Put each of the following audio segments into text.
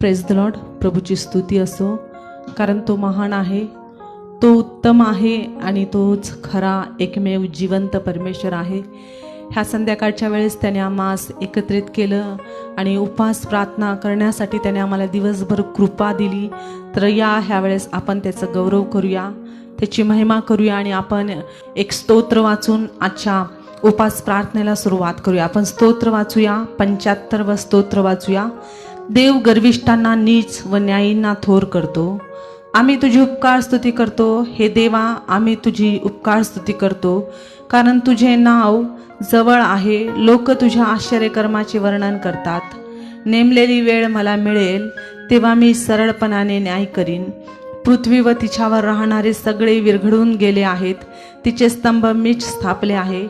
Praise the Lord. प्रभूची स्तुती असो, कारण तो महान आहे, तो उत्तम आहे आणि तोच खरा एकमेव जिवंत परमेश्वर आहे. ह्या संध्याकाळच्या वेळेस त्याने आम्हास एकत्रित केलं आणि उपवास प्रार्थना करण्यासाठी त्याने आम्हाला दिवसभर कृपा दिली. तर ह्या वेळेस आपण त्याचं गौरव करूया, त्याची महिमा करूया आणि आपण एक स्तोत्र वाचून आजच्या उपवास प्रार्थनेला सुरुवात करूया. आपण स्तोत्र वाचूया, 75 स्तोत्र वाचूया. देव गर्विष्ठांना नीच व न्यायींना थोर करतो. आम्ही तुझी उपकार स्तुती करतो, हे देवा आम्ही तुझी उपकार स्तुती करतो, कारण तुझे नाव जवळ आहे. लोक तुझ्या आश्चर्यकर्माचे वर्णन करतात. नेमलेली वेळ मला मिळेल तेव्हा मी सरळपणाने न्याय करीन. पृथ्वी व तिच्यावर राहणारे सगळे विरघळून गेले आहेत, तिचे स्तंभ मीच स्थापले आहे.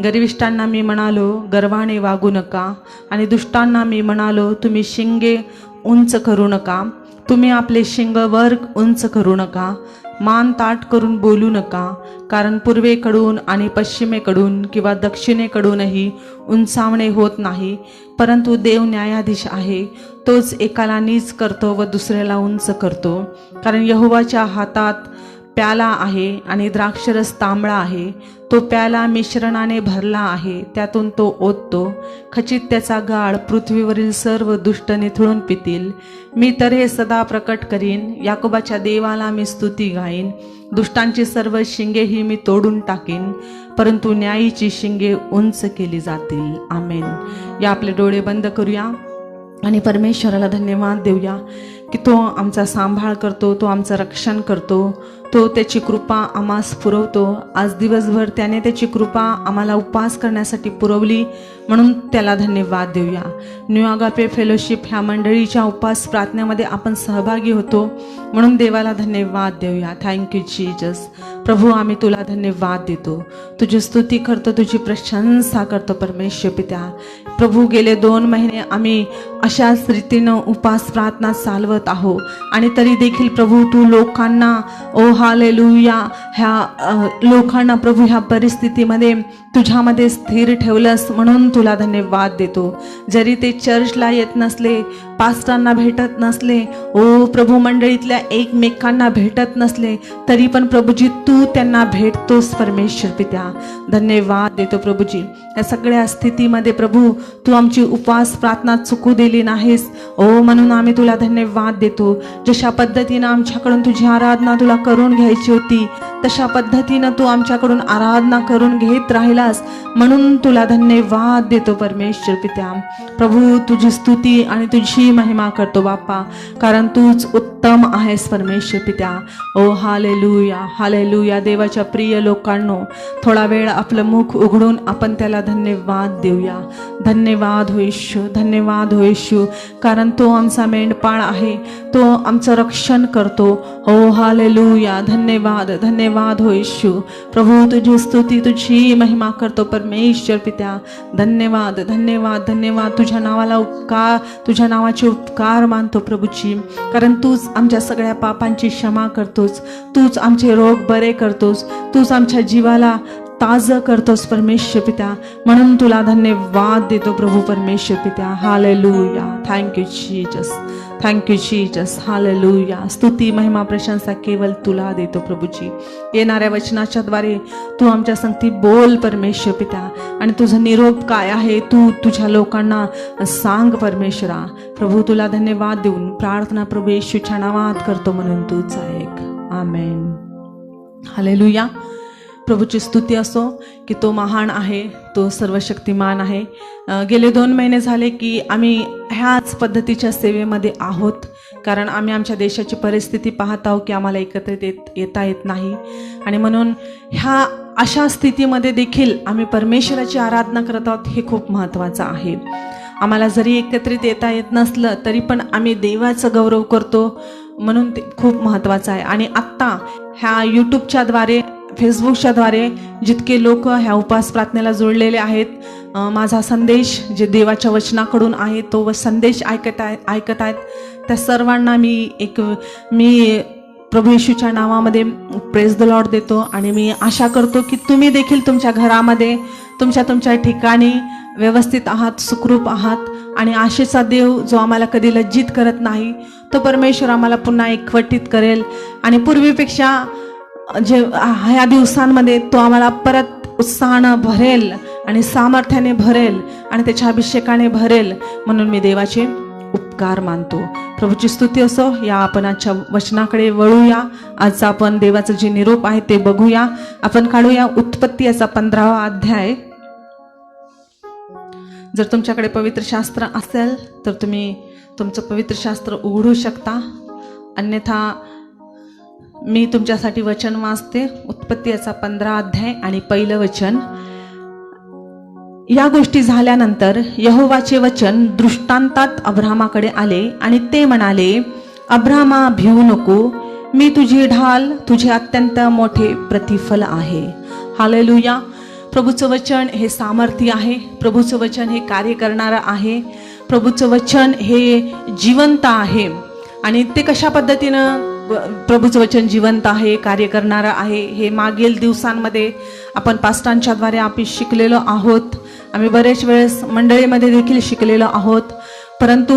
गर्विष्ठांना मी म्हणालो, गर्वाने वागू नका, आणि दुष्टांना मी म्हणालो, तुम्ही शिंगे उंच करू नका. तुम्ही आपले शिंग वर उंच करू नका, मान ताट करून बोलू नका, कारण पूर्वेकडून आणि पश्चिमेकडून किंवा दक्षिणेकडूनही उंचावणे होत नाही. परंतु देव न्यायाधीश आहे, तोच एकाला नीच करतो व दुसऱ्याला उंच करतो. कारण यहोवाच्या हातात प्याला आहे आणि द्राक्षरस तांबळा आहे. तो प्याला मिश्रणाने भरला आहे, त्यातून तो ओततो. खचित त्याचा गाळ पृथ्वीवरील सर्व दुष्ट निथळून पितील. मी तर हे सदा प्रकट करीन, याकोबाच्या देवाला मी स्तुती गाईन. दुष्टांची सर्व शिंगेही मी तोडून टाकीन, परंतु न्यायीची शिंगे उंच केली जातील. आमेन. या आपले डोळे बंद करूया आणि परमेश्वराला धन्यवाद देऊया की तो आमचा सांभाळ करतो, तो आमचं रक्षण करतो, तो त्याची कृपा आम्हास पुरवतो. आज दिवसभर त्याने त्याची कृपा आम्हाला उपवास करण्यासाठी पुरवली, म्हणून त्याला धन्यवाद देऊया. न्यू अगापे फेलोशिप ह्या मंडळीच्या उपवास प्रार्थनेमध्ये आपण सहभागी होतो, म्हणून देवाला धन्यवाद देऊया. Thank you Jesus. प्रभू आम्ही तुला धन्यवाद देतो, तुझी स्तुती करतो, तुझी प्रशंसा करतो परमेश्वर पित्या. प्रभू गेले 2 महिने आम्ही अशाच रीतीनं उपवास प्रार्थना चालवत आहो, आणि तरी देखील प्रभू तू लोकांना, ओ हालेलुया, ह्या लोकांना प्रभू ह्या परिस्थितीमध्ये तुझ्यामध्ये स्थिर ठेवलंस, म्हणून तुला धन्यवाद देतो. जरी ते चर्चला येत नसले, पास्टरांना भेटत नसले, ओ प्रभू मंडळीतल्या एकमेकांना भेटत नसले, तरी पण प्रभूजी तू त्यांना भेटतोस परमेश्वर पित्या. धन्यवाद देतो प्रभूजी. या सगळ्या स्थितीमध्ये प्रभू तू आमची उपवास प्रार्थना चुकू दिली नाहीस, ओ म्हणून आम्ही तुला धन्यवाद देतो. जशा पद्धतीनं आमच्याकडून तुझी आराधना तुला करून घ्यायची होती, तशा पद्धतीनं तू आमच्याकडून आराधना करून घेत राहिलास, म्हणून तुला धन्यवाद देतो परमेश्वर पित्या. प्रभू तुझी स्तुती आणि तुझी महिमा करतो बाप्पा, कारण तूच उत्तम आहेस परमेश्वर पित्या. ओ हालेलुया, हालेलुया. देवाच्या प्रिय लोकांनो, थोडा वेळ आपलं मुख उघडून आपण त्याला धन्यवाद देऊया. धन्यवाद हो येशू, धन्यवाद हो येशू, कारण तो आमचा मेंढपाळ आहे, तो आमचं रक्षण करतो. ओ हालेलुया. धन्यवाद, धन्यवाद हो येशू. प्रभू तुझी स्तुती तुझी महिमा करतो परमेश्वर पित्या. धन्यवाद, धन्यवाद, धन्यवाद. तुझ्या नावाला उपकार, तुझ्या नावाचे उपकार मानतो प्रभूची, कारण तूच आमच्या सगळ्या पापांची क्षमा करतोस, तूच आमचे रोग बरे करतोस, तूच आमच्या जीवाला ताजं करतोस परमेश्वर पित्या, म्हणून तुला धन्यवाद देतो प्रभू परमेश्वर पित्या. Hallelujah. Thank you Jesus, thank you Jesus. Hallelujah. स्तुती महिमा प्रशंसा केवळ तुला देतो प्रभूजी. येणाऱ्या वचनाच्या द्वारे तू आमच्या संगती बोल परमेश्वर पित्या, आणि तुझं निरोप काय आहे तू तुझ्या लोकांना सांग परमेश्वरा. प्रभू तुला धन्यवाद देऊन प्रार्थना प्रभू येशूच्या नावात करतो, म्हणून तूच ऐक. आमेन. हालेलुया. प्रभूची स्तुती असो की तो महान आहे, तो सर्वशक्तिमान आहे. गेले 2 महिने झाले की आम्ही ह्याच पद्धतीच्या सेवेमध्ये आहोत, कारण आम्ही आमच्या देशाची परिस्थिती पाहत आहोत की आम्हाला एकत्रित येता येत नाही, आणि म्हणून ह्या अशा स्थितीमध्ये देखील आम्ही परमेश्वराची आराधना करत आहोत. हे खूप महत्त्वाचं आहे. आम्हाला जरी एकत्रित येता येत नसलं तरी पण आम्ही देवाचं गौरव करतो, म्हणून ते खूप महत्त्वाचं आहे. आणि आत्ता ह्या यूट्यूबच्या द्वारे, फेसबुकच्या द्वारे जितके लोक ह्या उपवास प्रार्थनेला जोडलेले आहेत, माझा संदेश जे देवाच्या वचनाकडून आहे तो संदेश ऐकत आहेत, त्या सर्वांना मी प्रभू येशूच्या नावामध्ये प्रेज द लॉर्ड देतो. आणि मी आशा करतो की तुम्ही देखील तुमच्या घरामध्ये, तुमच्या ठिकाणी व्यवस्थित आहात, सुखरूप आहात आणि आशेचा देव जो आम्हाला कधी लज्जित करत नाही, तो परमेश्वर आम्हाला पुन्हा एकवटीत करेल आणि पूर्वीपेक्षा जे ह्या दिवसांमध्ये तो आम्हाला परत उत्साहानं भरेल आणि सामर्थ्याने भरेल आणि त्याच्या अभिषेकाने भरेल, म्हणून मी देवाचे उपकार मानतो. प्रभूची स्तुती असो. या आपण आजच्या वचनाकडे वळूया. आज आपण देवाचं जे निरोप आहे ते बघूया. आपण काढूया उत्पत्ती याचा 15वा अध्याय. जर तुमच्याकडे पवित्र शास्त्र असेल तर तुम्ही तुमचं पवित्र शास्त्र उघडू शकता, अन्यथा मी तुमच्यासाठी वचन वाचते. उत्पत्ती याचा 15 अध्याय आणि पहिलं वचन. या गोष्टी झाल्यानंतर यहोवाचे वचन दृष्टांतात अब्रामाकडे आले आणि ते म्हणाले, अब्रामा भिवू नको, मी तुझी ढाल, तुझे अत्यंत मोठे प्रतिफल आहे. हालेलुया. प्रभूचं वचन हे सामर्थ्य आहे. प्रभूचं वचन हे कार्य करणारं आहे. प्रभूचं वचन हे जिवंत आहे. आणि ते कशा पद्धतीनं प्रभूचं वचन जिवंत आहे, कार्य करणारं आहे, हे मागील दिवसांमध्ये आपण पास्टांच्याद्वारे आपण शिकलेलो आहोत. आम्ही बरेच वेळेस मंडळीमध्ये देखील शिकलेलो आहोत. परंतु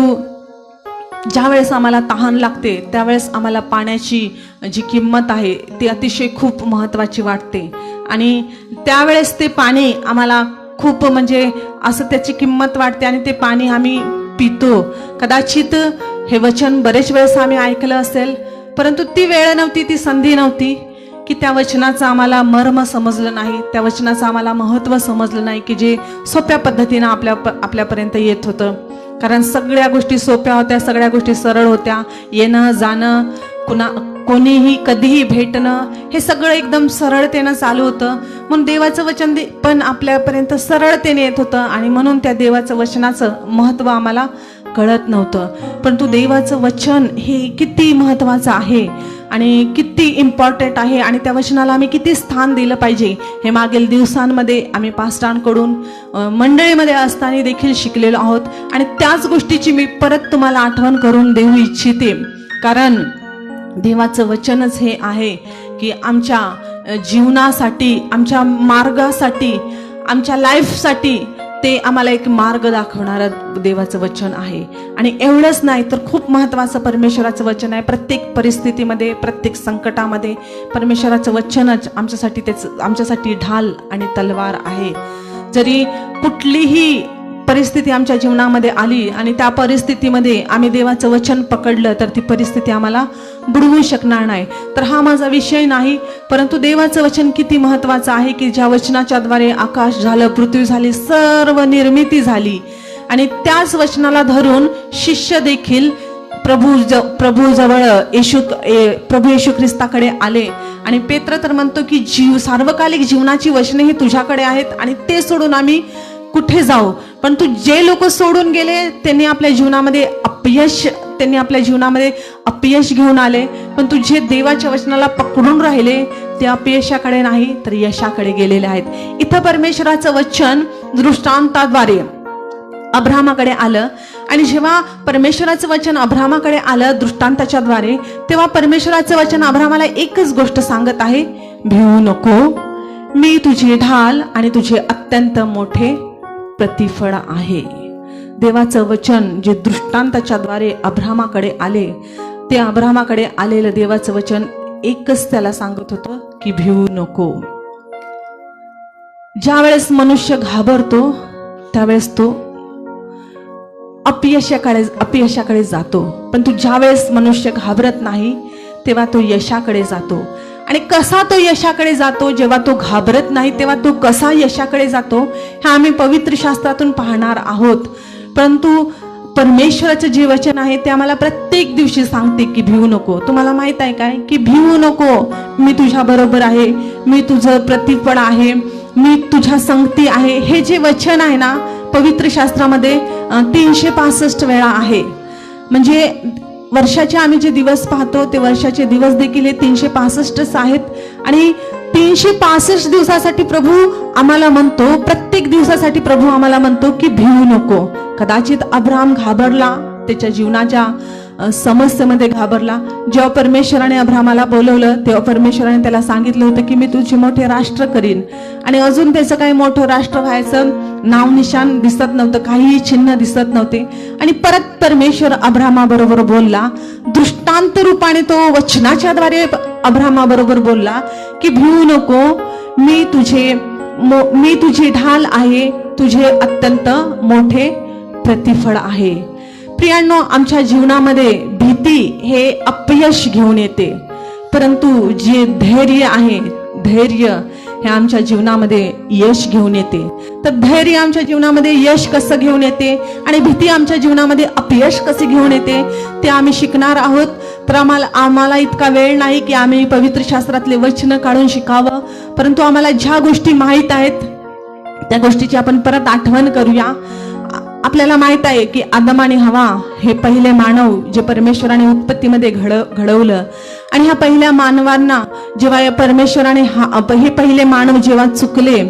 ज्या वेळेस आम्हाला तहान लागते त्यावेळेस आम्हाला पाण्याची जी किंमत आहे ती अतिशय खूप महत्त्वाची वाटते आणि त्यावेळेस ते पाणी आम्हाला खूप म्हणजे असं त्याची किंमत वाटते आणि ते पाणी आम्ही पितो. कदाचित हे वचन बरेच वेळेस आम्ही ऐकलं असेल, परंतु ती वेळ नव्हती, ती संधी नव्हती की त्या वचनाचं आम्हाला मर्म समजलं नाही, त्या वचनाचं आम्हाला महत्त्व समजलं नाही की जे सोप्या पद्धतीनं आपल्यापर्यंत येत होतं. कारण सगळ्या गोष्टी सोप्या होत्या, सगळ्या गोष्टी सरळ होत्या. येणं जाणं, कोणीही कधीही भेटणं, हे सगळं एकदम सरळतेनं चालू होतं. म्हणून देवाचं वचन पण आपल्यापर्यंत सरळतेने येत होतं आणि म्हणून त्या देवाचं वचनाचं महत्त्व आम्हाला कळत नव्हतं. परंतु देवाचं वचन हे किती महत्त्वाचं आहे आणि किती इम्पॉर्टंट आहे आणि त्या वचनाला आम्ही किती स्थान दिलं पाहिजे हे मागील दिवसांमध्ये आम्ही पास्टांकडून मंडळीमध्ये असताना देखील शिकलेलो आहोत. आणि त्याच गोष्टीची मी परत तुम्हाला आठवण करून देऊ इच्छिते. कारण देवाचं वचनच हे आहे की आमच्या जीवनासाठी, आमच्या मार्गासाठी, आमच्या लाईफसाठी ते आम्हाला एक मार्ग दाखवणारं देवाचं वचन आहे. आणि एवढंच नाही तर खूप महत्त्वाचं परमेश्वराचं वचन आहे. प्रत्येक परिस्थितीमध्ये, प्रत्येक संकटामध्ये परमेश्वराचं वचनच आमच्यासाठी ढाल आणि तलवार आहे. जरी कुठलीही परिस्थिती आमच्या जीवनामध्ये आली आणि त्या परिस्थितीमध्ये आम्ही देवाचं वचन पकडलं तर ती परिस्थिती आम्हाला बुडवू शकणार नाही. तर हा माझा विषय नाही, परंतु देवाचं वचन किती महत्त्वाचं आहे की ज्या वचनाच्याद्वारे आकाश झालं, पृथ्वी झाली, सर्व निर्मिती झाली आणि त्याच वचनाला धरून शिष्य देखील प्रभूजवळ प्रभू येशू ख्रिस्ताकडे आले. आणि पेत्र तर म्हणतो की सार्वकालिक जीवनाची वचने ही तुझ्याकडे आहेत आणि ते सोडून आम्ही कुठे जाऊ. पण तू जे लोक सोडून गेले त्यांनी आपल्या जीवनामध्ये अपयश घेऊन आले. पण तू जे देवाच्या वचनाला पकडून राहिले ते अपयशाकडे नाही तर यशाकडे गेलेले आहेत. इथं परमेश्वराचं वचन दृष्टांताद्वारे अब्रामाकडे आलं आणि जेव्हा परमेश्वराचं वचन अब्रामाकडे आलं दृष्टांताच्या द्वारे, तेव्हा परमेश्वराचं वचन अब्रामाला एकच गोष्ट सांगत आहे, भिवू नको, मी तुझी ढाल आणि तुझे अत्यंत मोठे प्रतिफळ आहे. देवाचं वचन जे दृष्टांताच्या द्वारे अब्रामाकडे आले, ते अब्रामाकडे आलेलं देवाचं वचन एकच त्याला सांगत होतं की भिवू नको. ज्या वेळेस मनुष्य घाबरतो त्यावेळेस तो अपयशाकडे जातो, पण तू ज्या वेळेस मनुष्य घाबरत नाही तेव्हा तो यशाकडे जातो. आणि कसा तो यशाकडे जातो, जेव्हा तो घाबरत नाही तेव्हा तो कसा यशाकडे जातो हे आम्ही पवित्र शास्त्रातून पाहणार आहोत. परंतु परमेश्वराचं जे वचन आहे ते आम्हाला प्रत्येक दिवशी सांगते की भिवू नको. तुम्हाला माहित आहे काय की भिवू नको, मी तुझ्या बरोबर आहे, मी तुझं प्रतिफळ आहे, मी तुझ्या संगती आहे. हे जे वचन आहे ना पवित्र शास्त्रामध्ये 365 वेळा आहे. म्हणजे वर्षाचे आम्ही जे दिवस पाहतो ते वर्षाचे दिवस देखील हे 365 आहेत. आणि 365 दिवसासाठी प्रभू आम्हाला म्हणतो, प्रत्येक दिवसासाठी प्रभू आम्हाला म्हणतो की भिवू नको. कदाचित अब्राम घाबरला, त्याच्या जीवनाच्या समस्येमध्ये घाबरला. जेव्हा परमेश्वराने अब्रामाला बोलवलं तेव्हा परमेश्वराने त्याला सांगितलं होतं की मी तुझे मोठे राष्ट्र करीन. आणि अजून त्याचं काही मोठं राष्ट्र व्हायचं नाव निशाण दिसत नव्हतं, काहीही चिन्ह दिसत नव्हते. आणि परत परमेश्वर अब्रामाबरोबर बोलला, दृष्टांत रूपाने तो वचनाच्या द्वारे अब्रामाबरोबर बोलला की भिवू नको, मी तुझी ढाल आहे, तुझे अत्यंत मोठे प्रतिफळ आहे. प्रियांनो, आमच्या जीवनामध्ये भीती हे अपयश घेऊन येते, परंतु जे धैर्य आहे, धैर्य हे आमच्या जीवनामध्ये यश घेऊन येते. तर धैर्य आमच्या जीवनामध्ये यश कसं घेऊन येते आणि भीती आमच्या जीवनामध्ये अपयश कसे घेऊन येते ते आम्ही शिकणार आहोत. तर आम्हाला इतका वेळ नाही की आम्ही पवित्र शास्त्रातले वचन काढून शिकावं, परंतु आम्हाला ज्या गोष्टी माहीत आहेत त्या गोष्टीची आपण परत आठवण करूया. आपल्याला माहित आहे की आदम आणि हवा हे पहिले मानव जे परमेश्वराने उत्पत्तीमध्ये घडवलं. आणि ह्या पहिल्या मानवांना जेव्हा परमेश्वराने हे पहिले मानव जेव्हा चुकले,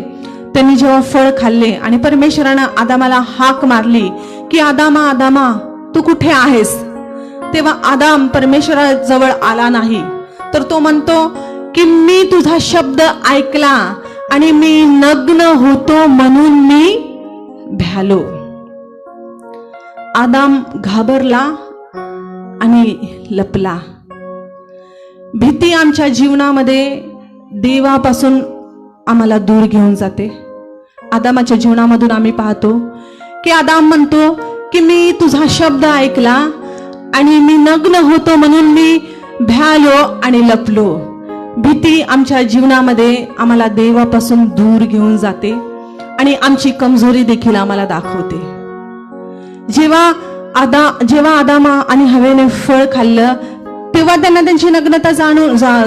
त्यांनी जेव्हा फळ खाल्ले आणि परमेश्वरानं आदामाला हाक मारली की आदामा आदामा तू कुठे आहेस, तेव्हा आदाम परमेश्वराजवळ आला नाही. तर तो म्हणतो की मी तुझा शब्द ऐकला आणि मी नग्न होतो म्हणून मी भ्यालो. आदाम घाबरला आणि लपला. भीती आमच्या जीवनामध्ये देवापासून आम्हाला दूर घेऊन जाते. आदामाच्या जीवनामधून आम्ही पाहतो की आदाम म्हणतो की मी तुझा शब्द ऐकला आणि मी नग्न होतो म्हणून मी भ्यालो आणि लपलो. भीती आमच्या जीवनामध्ये आम्हाला देवापासून दूर घेऊन जाते आणि आमची कमजोरी देखील आम्हाला दाखवते. जेव्हा आदामा आणि हवेने फळ खाल्लं तेव्हा त्यांना त्यांची नग्नता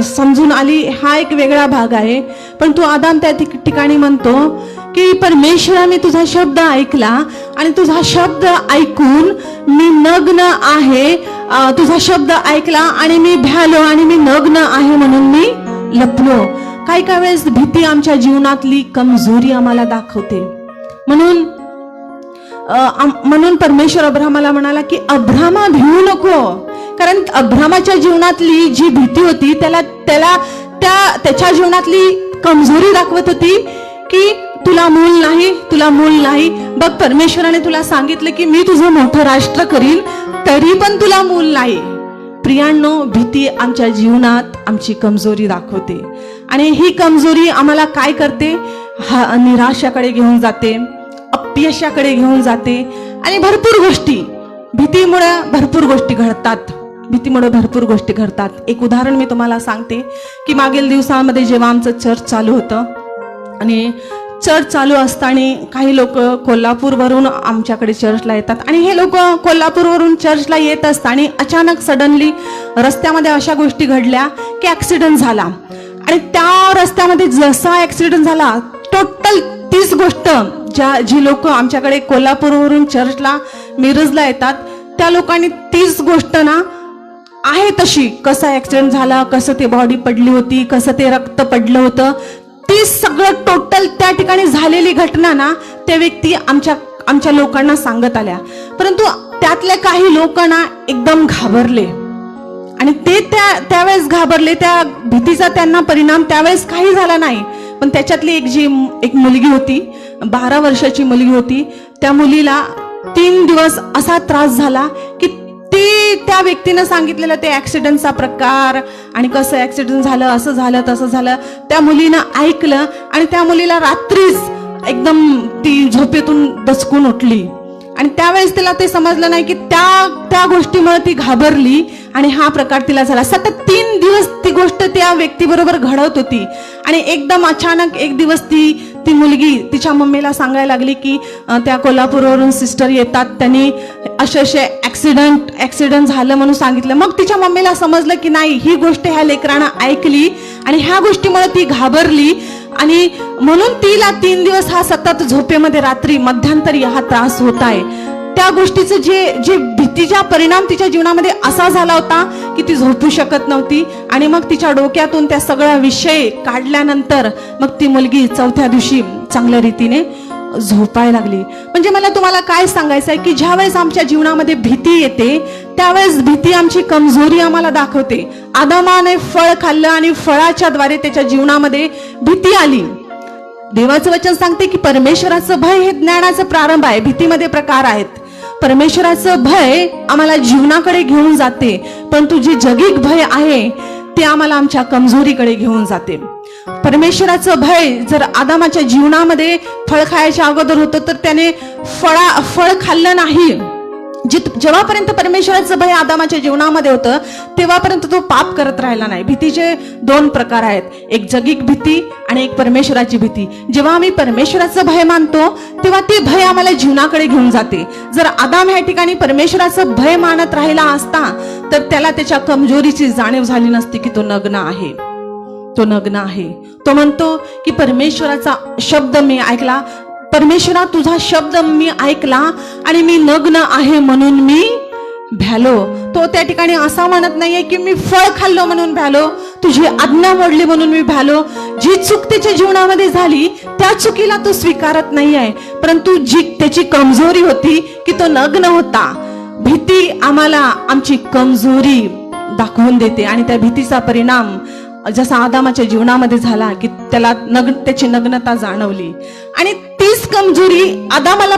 समजून आली. हा एक वेगळा भाग आहे. पण तो आदाम त्या ठिकाणी म्हणतो की परमेश्वरा मी तुझा शब्द ऐकला आणि तुझा शब्द ऐकून मी नग्न आहे, तुझा शब्द ऐकला आणि मी भ्यालो आणि मी नग्न आहे म्हणून मी लपलो. काही वेळेस भीती आमच्या जीवनातली कमजोरी आम्हाला दाखवते. म्हणून परमेश्वर अब्रामाला म्हणाला की अब्रामा भिवू नको, कारण अब्रामाच्या जीवनातली जी भीती होती त्याच्या जीवनातली कमजोरी दाखवत होती की तुला मूल नाही. बघ, परमेश्वराने तुला सांगितलं की मी तुझं मोठं राष्ट्र करीन, तरी पण तुला मूल नाही. प्रियांनो, भीती आमच्या जीवनात आमची कमजोरी दाखवते आणि ही कमजोरी आम्हाला काय करते, निराशाकडे घेऊन जाते, अपयशाकडे घेऊन जाते आणि भीतीमुळे भरपूर गोष्टी घडतात. एक उदाहरण मी तुम्हाला सांगते की मागील दिवसांमध्ये जेव्हा आमचं चर्च चालू होतं आणि चर्च चालू असताना काही लोक कोल्हापूरवरून आमच्याकडे चर्चला येतात आणि हे लोक कोल्हापूरवरून चर्चला येत असताना अचानक सडनली रस्त्यामध्ये अशा गोष्टी घडल्या की ऍक्सिडेंट झाला. आणि त्या रस्त्यामध्ये जसा ऍक्सिडेंट झाला, टोटल 30 गोष्ट जी लोक आमच्याकडे कोल्हापूरवरून चर्चला मिरजला येतात त्या लोकांनी 30 गोष्ट ना आहे तशी, कसा ऍक्सिडेंट झाला, कसं ते बॉडी पडली होती, कसं ते रक्त पडलं होतं, ती सगळं टोटल त्या ठिकाणी झालेली घटना ना त्या व्यक्ती आमच्या लोकांना सांगत आल्या. परंतु त्यातले काही लोक ना एकदम घाबरले आणि ते त्यावेळेस घाबरले. त्या भीतीचा त्यांना परिणाम त्यावेळेस काही झाला नाही. पण त्याच्यातली एक मुलगी होती, 12 वर्षाची मुलगी होती. त्या मुलीला 3 दिवस असा त्रास झाला की त्या व्यक्तीनं सांगितलेलं ते ऍक्सिडेंटचा प्रकार आणि कसं ऍक्सिडेंट झालं, असं झालं तसं झालं, त्या मुलीनं ऐकलं आणि त्या मुलीला रात्रीच एकदम ती झोपेतून दचकून उठली. आणि त्यावेळेस तिला ते समजलं नाही की त्या गोष्टीमुळे ती घाबरली आणि हा प्रकार तिला झाला. सतत 3 दिवस ती गोष्ट त्या व्यक्तीबरोबर घडत होती आणि एकदम अचानक एक दिवस ती मुलगी तिच्या मम्मीला सांगायला लागली की त्या कोल्हापूरवरून सिस्टर येतात, त्यांनी असे ऍक्सिडेंट झालं म्हणून सांगितलं. मग तिच्या मम्मीला समजलं की नाही, ही गोष्ट ह्या लेकरानं ऐकली आणि ह्या गोष्टीमुळे ती घाबरली आणि म्हणून तिला 3 दिवस हा सतत झोपेमध्ये रात्री मध्यंतरी हा त्रास होत आहे. त्या गोष्टीचं जे भीतीचा परिणाम तिच्या जीवनामध्ये असा झाला होता की ती झोपू शकत नव्हती. आणि मग तिच्या डोक्यातून त्या सगळा विषय काढल्यानंतर मग ती मुलगी 4थ्या दिवशी चांगल्या रीतीने झोपायला लागली. म्हणजे मला तुम्हाला काय सांगायचं आहे की ज्यावेळेस आमच्या जीवनामध्ये भीती येते त्यावेळेस भीती आमची कमजोरी आम्हाला दाखवते. आदामाने फळ खाल्लं आणि फळाच्या द्वारे त्याच्या जीवनामध्ये भीती आली. देवाचं वचन सांगते की परमेश्वराचं भय हे ज्ञानाचा प्रारंभ आहे. भीतीमध्ये प्रकार आहेत. परमेश्वराचं भय आम्हाला जीवनाकडे घेऊन जाते, परंतु जे जगिक भय आहे ते आम्हाला आमच्या कमजोरीकडे घेऊन जाते. परमेश्वराचं भय जर आदामाच्या जीवनामध्ये फळ खायच्या अगोदर होतं तर त्याने फळ खाल्लं नाही. जेव्हापर्यंत परमेश्वराचं भय आदामाच्या जीवनामध्ये होतं तेव्हापर्यंत तो पाप करत राहिला नाही. भीतीचे दोन प्रकार आहेत, एक जगिक भीती आणि एक परमेश्वराची भीती. जेव्हा आम्ही परमेश्वराचं भय मानतो तेव्हा ते भय आम्हाला जीवनाकडे घेऊन जाते. जर आदाम या ठिकाणी परमेश्वराचं भय मानत राहिला असता तर त्याला त्याच्या कमजोरीची जाणीव झाली नसती की तो नग्न आहे. तो नग्न आहे. तो म्हणतो की परमेश्वराचा शब्द मी ऐकला, परमेश्वरा तुझा शब्द मी ऐकला आणि मी नग्न आहे म्हणून मी भ्यालो. तो त्या ठिकाणी असा म्हणत नाहीये की मी फळ खाल्लो म्हणून भ्यालो, तुझी आज्ञा मोडली म्हणून मी भ्यालो. जी चूक त्याच्या जीवनामध्ये झाली त्या चुकीला तो स्वीकारत नाही आहे, परंतु जी त्याची कमजोरी होती की तो नग्न होता. भीती आम्हाला आमची कमजोरी दाखवून देते आणि त्या भीतीचा परिणाम जसा आदामाच्या जीवनामध्ये झाला की त्याला त्याची नग्नता जाणवली आणि तीच कमजोरी अब्रामाला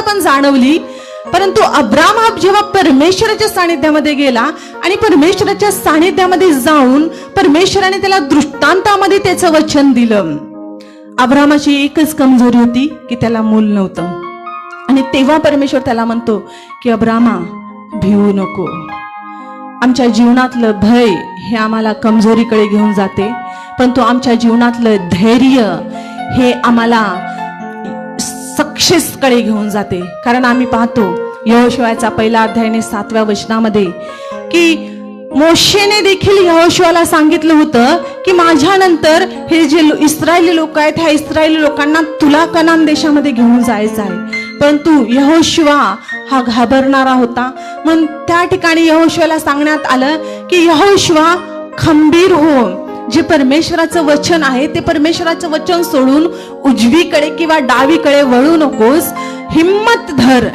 पण जाणवली. परंतु अब्राम हा जेव्हा परमेश्वराच्या सानिध्यामध्ये गेला आणि परमेश्वराच्या सानिध्यामध्ये जाऊन परमेश्वराने त्याला दृष्टांतामध्ये त्याचं वचन दिलं. अब्रामाची एकच कमजोरी होती की त्याला मूल नव्हतं आणि तेव्हा परमेश्वर त्याला म्हणतो की अब्रामा भिवू नको. आमच्या जीवनातलं भय हे आम्हाला कमजोरीकडे घेऊन जाते, परंतु आमच्या जीवनातलं धैर्य हे आम्हाला सक्सेसकडे घेऊन जाते. कारण आम्ही पाहतो यहोशुआचा 1 अध्याय 7व्या वचनामध्ये की मोशेने देखील यहोशुआला सांगितलं होतं की माझ्यानंतर हे जे इस्रायली लोक आहेत ह्या इस्रायली लोकांना तुला कनान देशामध्ये घेऊन जायचं आहे. परंतु यहोशुआ हा घाबरणारा होता, म्हणून त्या ठिकाणी यहोशुआला सांगण्यात आलं की यहोशुआ खंबीर हो. जे परमेश्वराचं वचन आहे ते परमेश्वराचं वचन सोडून उजवीकडे किंवा डावीकडे वळू नकोस. हिम्मत धर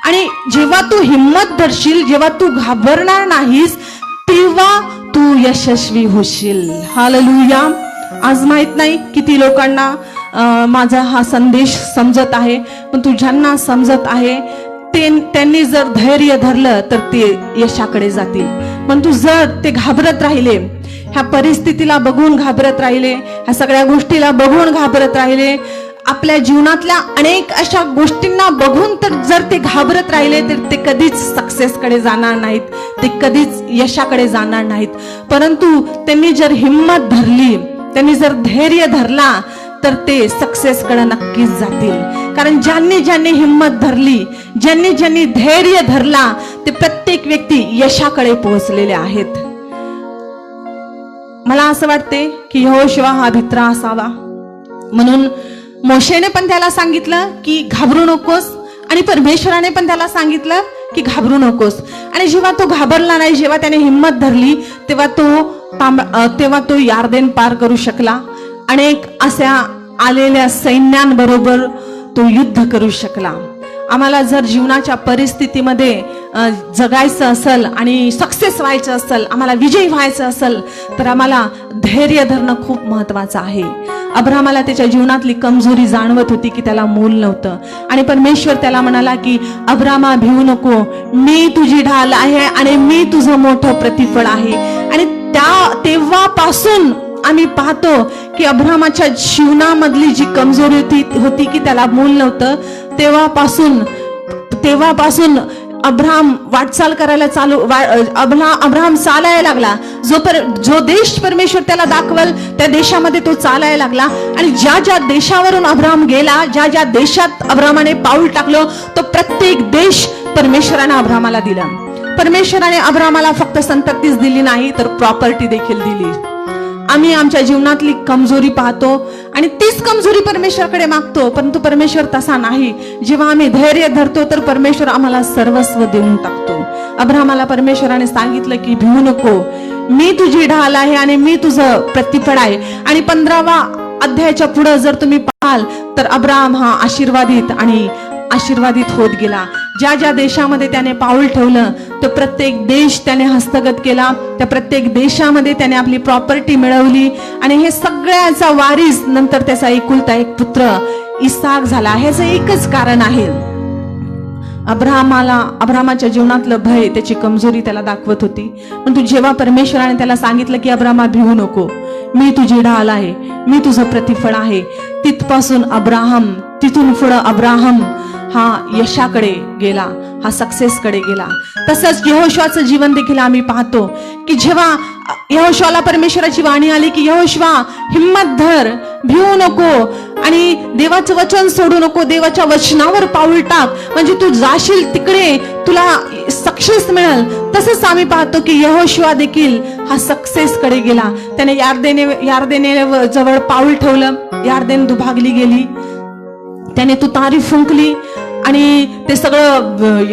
आणि जेव्हा तू हिम्मत धरशील, जेव्हा तू घाबरणार नाहीस तेव्हा तू यशस्वी होशील. हालेलुया. आज माहित नाही किती लोकांना माझा हा संदेश समजत आहे, पण तुझ्यांना समजत आहे त्यांनी जर धैर्य धरलं तर ते यशाकडे जातील. पण तू जर ते घाबरत राहिले, ह्या परिस्थितीला बघून घाबरत राहिले, ह्या सगळ्या गोष्टीला बघून घाबरत राहिले, आपल्या जीवनातल्या अनेक अशा गोष्टींना बघून तर जर ते घाबरत राहिले तर ते कधीच सक्सेसकडे जाणार नाहीत, ते कधीच यशाकडे जाणार नाहीत. परंतु त्यांनी जर हिम्मत धरली, त्यांनी जर धैर्य धरला तर ते सक्सेसकडे नक्कीच जातील. कारण ज्यांनी ज्यांनी हिम्मत धरली, ज्यांनी ज्यांनी धैर्य धरला ते प्रत्येक व्यक्ती यशाकडे पोहोचलेले आहेत. मला असं वाटते की यहोशुआ हा भित्रा असावा, म्हणून मोशेने पण त्याला सांगितलं की घाबरू नकोस आणि परमेश्वराने पण त्याला सांगितलं की घाबरू नकोस. आणि जेव्हा तो घाबरला नाही, जेव्हा त्याने हिम्मत धरली तेव्हा तो यार्देन पार करू शकला. अनेक अशा आलेल्या सैन्यांबरोबर तो युद्ध करू शकला. आम्हाला जर जीवनाच्या परिस्थितीमध्ये जगायचं असेल आणि सक्सेस व्हायचं असेल, आम्हाला विजयी व्हायचं असेल तर आम्हाला धैर्य धरणं खूप महत्वाचं आहे. अब्रामाला त्याच्या जीवनातली कमजोरी जाणवत होती की त्याला मूल नव्हतं आणि परमेश्वर त्याला म्हणाला की अब्रामा भिवू नको, मी तुझी ढाल आहे आणि मी तुझं मोठं प्रतिफळ आहे. आणि तेव्हापासून आम्ही पाहतो की अब्रामाच्या जीवनामधली जी कमजोरी होती की त्याला मूल नव्हतं, तेव्हापासून अब्राम वाटचाल करायला अब्राम चालायला लागला. जो देश परमेश्वर त्याला दाखवल त्या देशामध्ये तो चालायला लागला. आणि ज्या ज्या देशावरून अब्राम गेला, ज्या ज्या देशात अब्रामाने पाऊल टाकलं, तो प्रत्येक देश परमेश्वराने अब्रामाला दिला. परमेश्वराने अब्रामाला फक्त संततीच दिली नाही तर प्रॉपर्टी देखील दिली. आम्ही आमच्या जीवनातली कमजोरी पाहतो आणि तीच कमजोरी परमेश्वराकडे मागतो, परंतु परमेश्वर तसा नाही. जेव्हा आम्ही धैर्य धरतो तर परमेश्वर आम्हाला सर्वस्व देऊन टाकतो. अब्रामाला परमेश्वराने सांगितलं की भिवू नको, मी तुझी ढाल आहे आणि मी तुझं प्रतिफळ आहे. आणि 15व्या अध्यायाच्या पुढे जर तुम्ही पाहाल तर अब्राहम हा आशीर्वादित होत गेला. ज्या ज्या देशामध्ये त्याने पाऊल ठेवलं तो प्रत्येक देश त्याने हस्तगत केला. त्या प्रत्येक देशामध्ये त्याने आपली प्रॉपर्टी मिळवली आणि हे सगळ्याचा वारीस नंतर त्याचा एकुलता एक पुत्र इसाक झाला. ह्याचं एकच कारण आहे, अब्राहमाच्या जीवनातलं भय, त्याची कमजोरी त्याला दाखवत होती. पण तू जेव्हा परमेश्वराने त्याला सांगितलं की अब्राहमा भिवू नको, मी तुझी ढाल आहे, मी तुझं प्रतिफळ आहे, तिथून पुढं अब्राहम हा यशाकडे गेला, हा सक्सेसकडे गेला. तसंच यहोशुआचं जीवन देखील आम्ही पाहतो की जेव्हा यहोशुआला परमेश्वराची वाणी आली की यहोशुआ हिम्मत धर, भिवू नको आणि देवाचं वचन सोडू नको, देवाच्या वचनावर पाऊल टाक, म्हणजे तू जाशील तिकडे तुला सक्सेस मिळेल. तसंच आम्ही पाहतो की यहोशुआ देखील हा सक्सेसकडे गेला. त्याने यार्देने जवळ पाऊल ठेवलं, यार्देन दुभागली गेली, त्याने तुतारी फुंकली आणि ते सगळं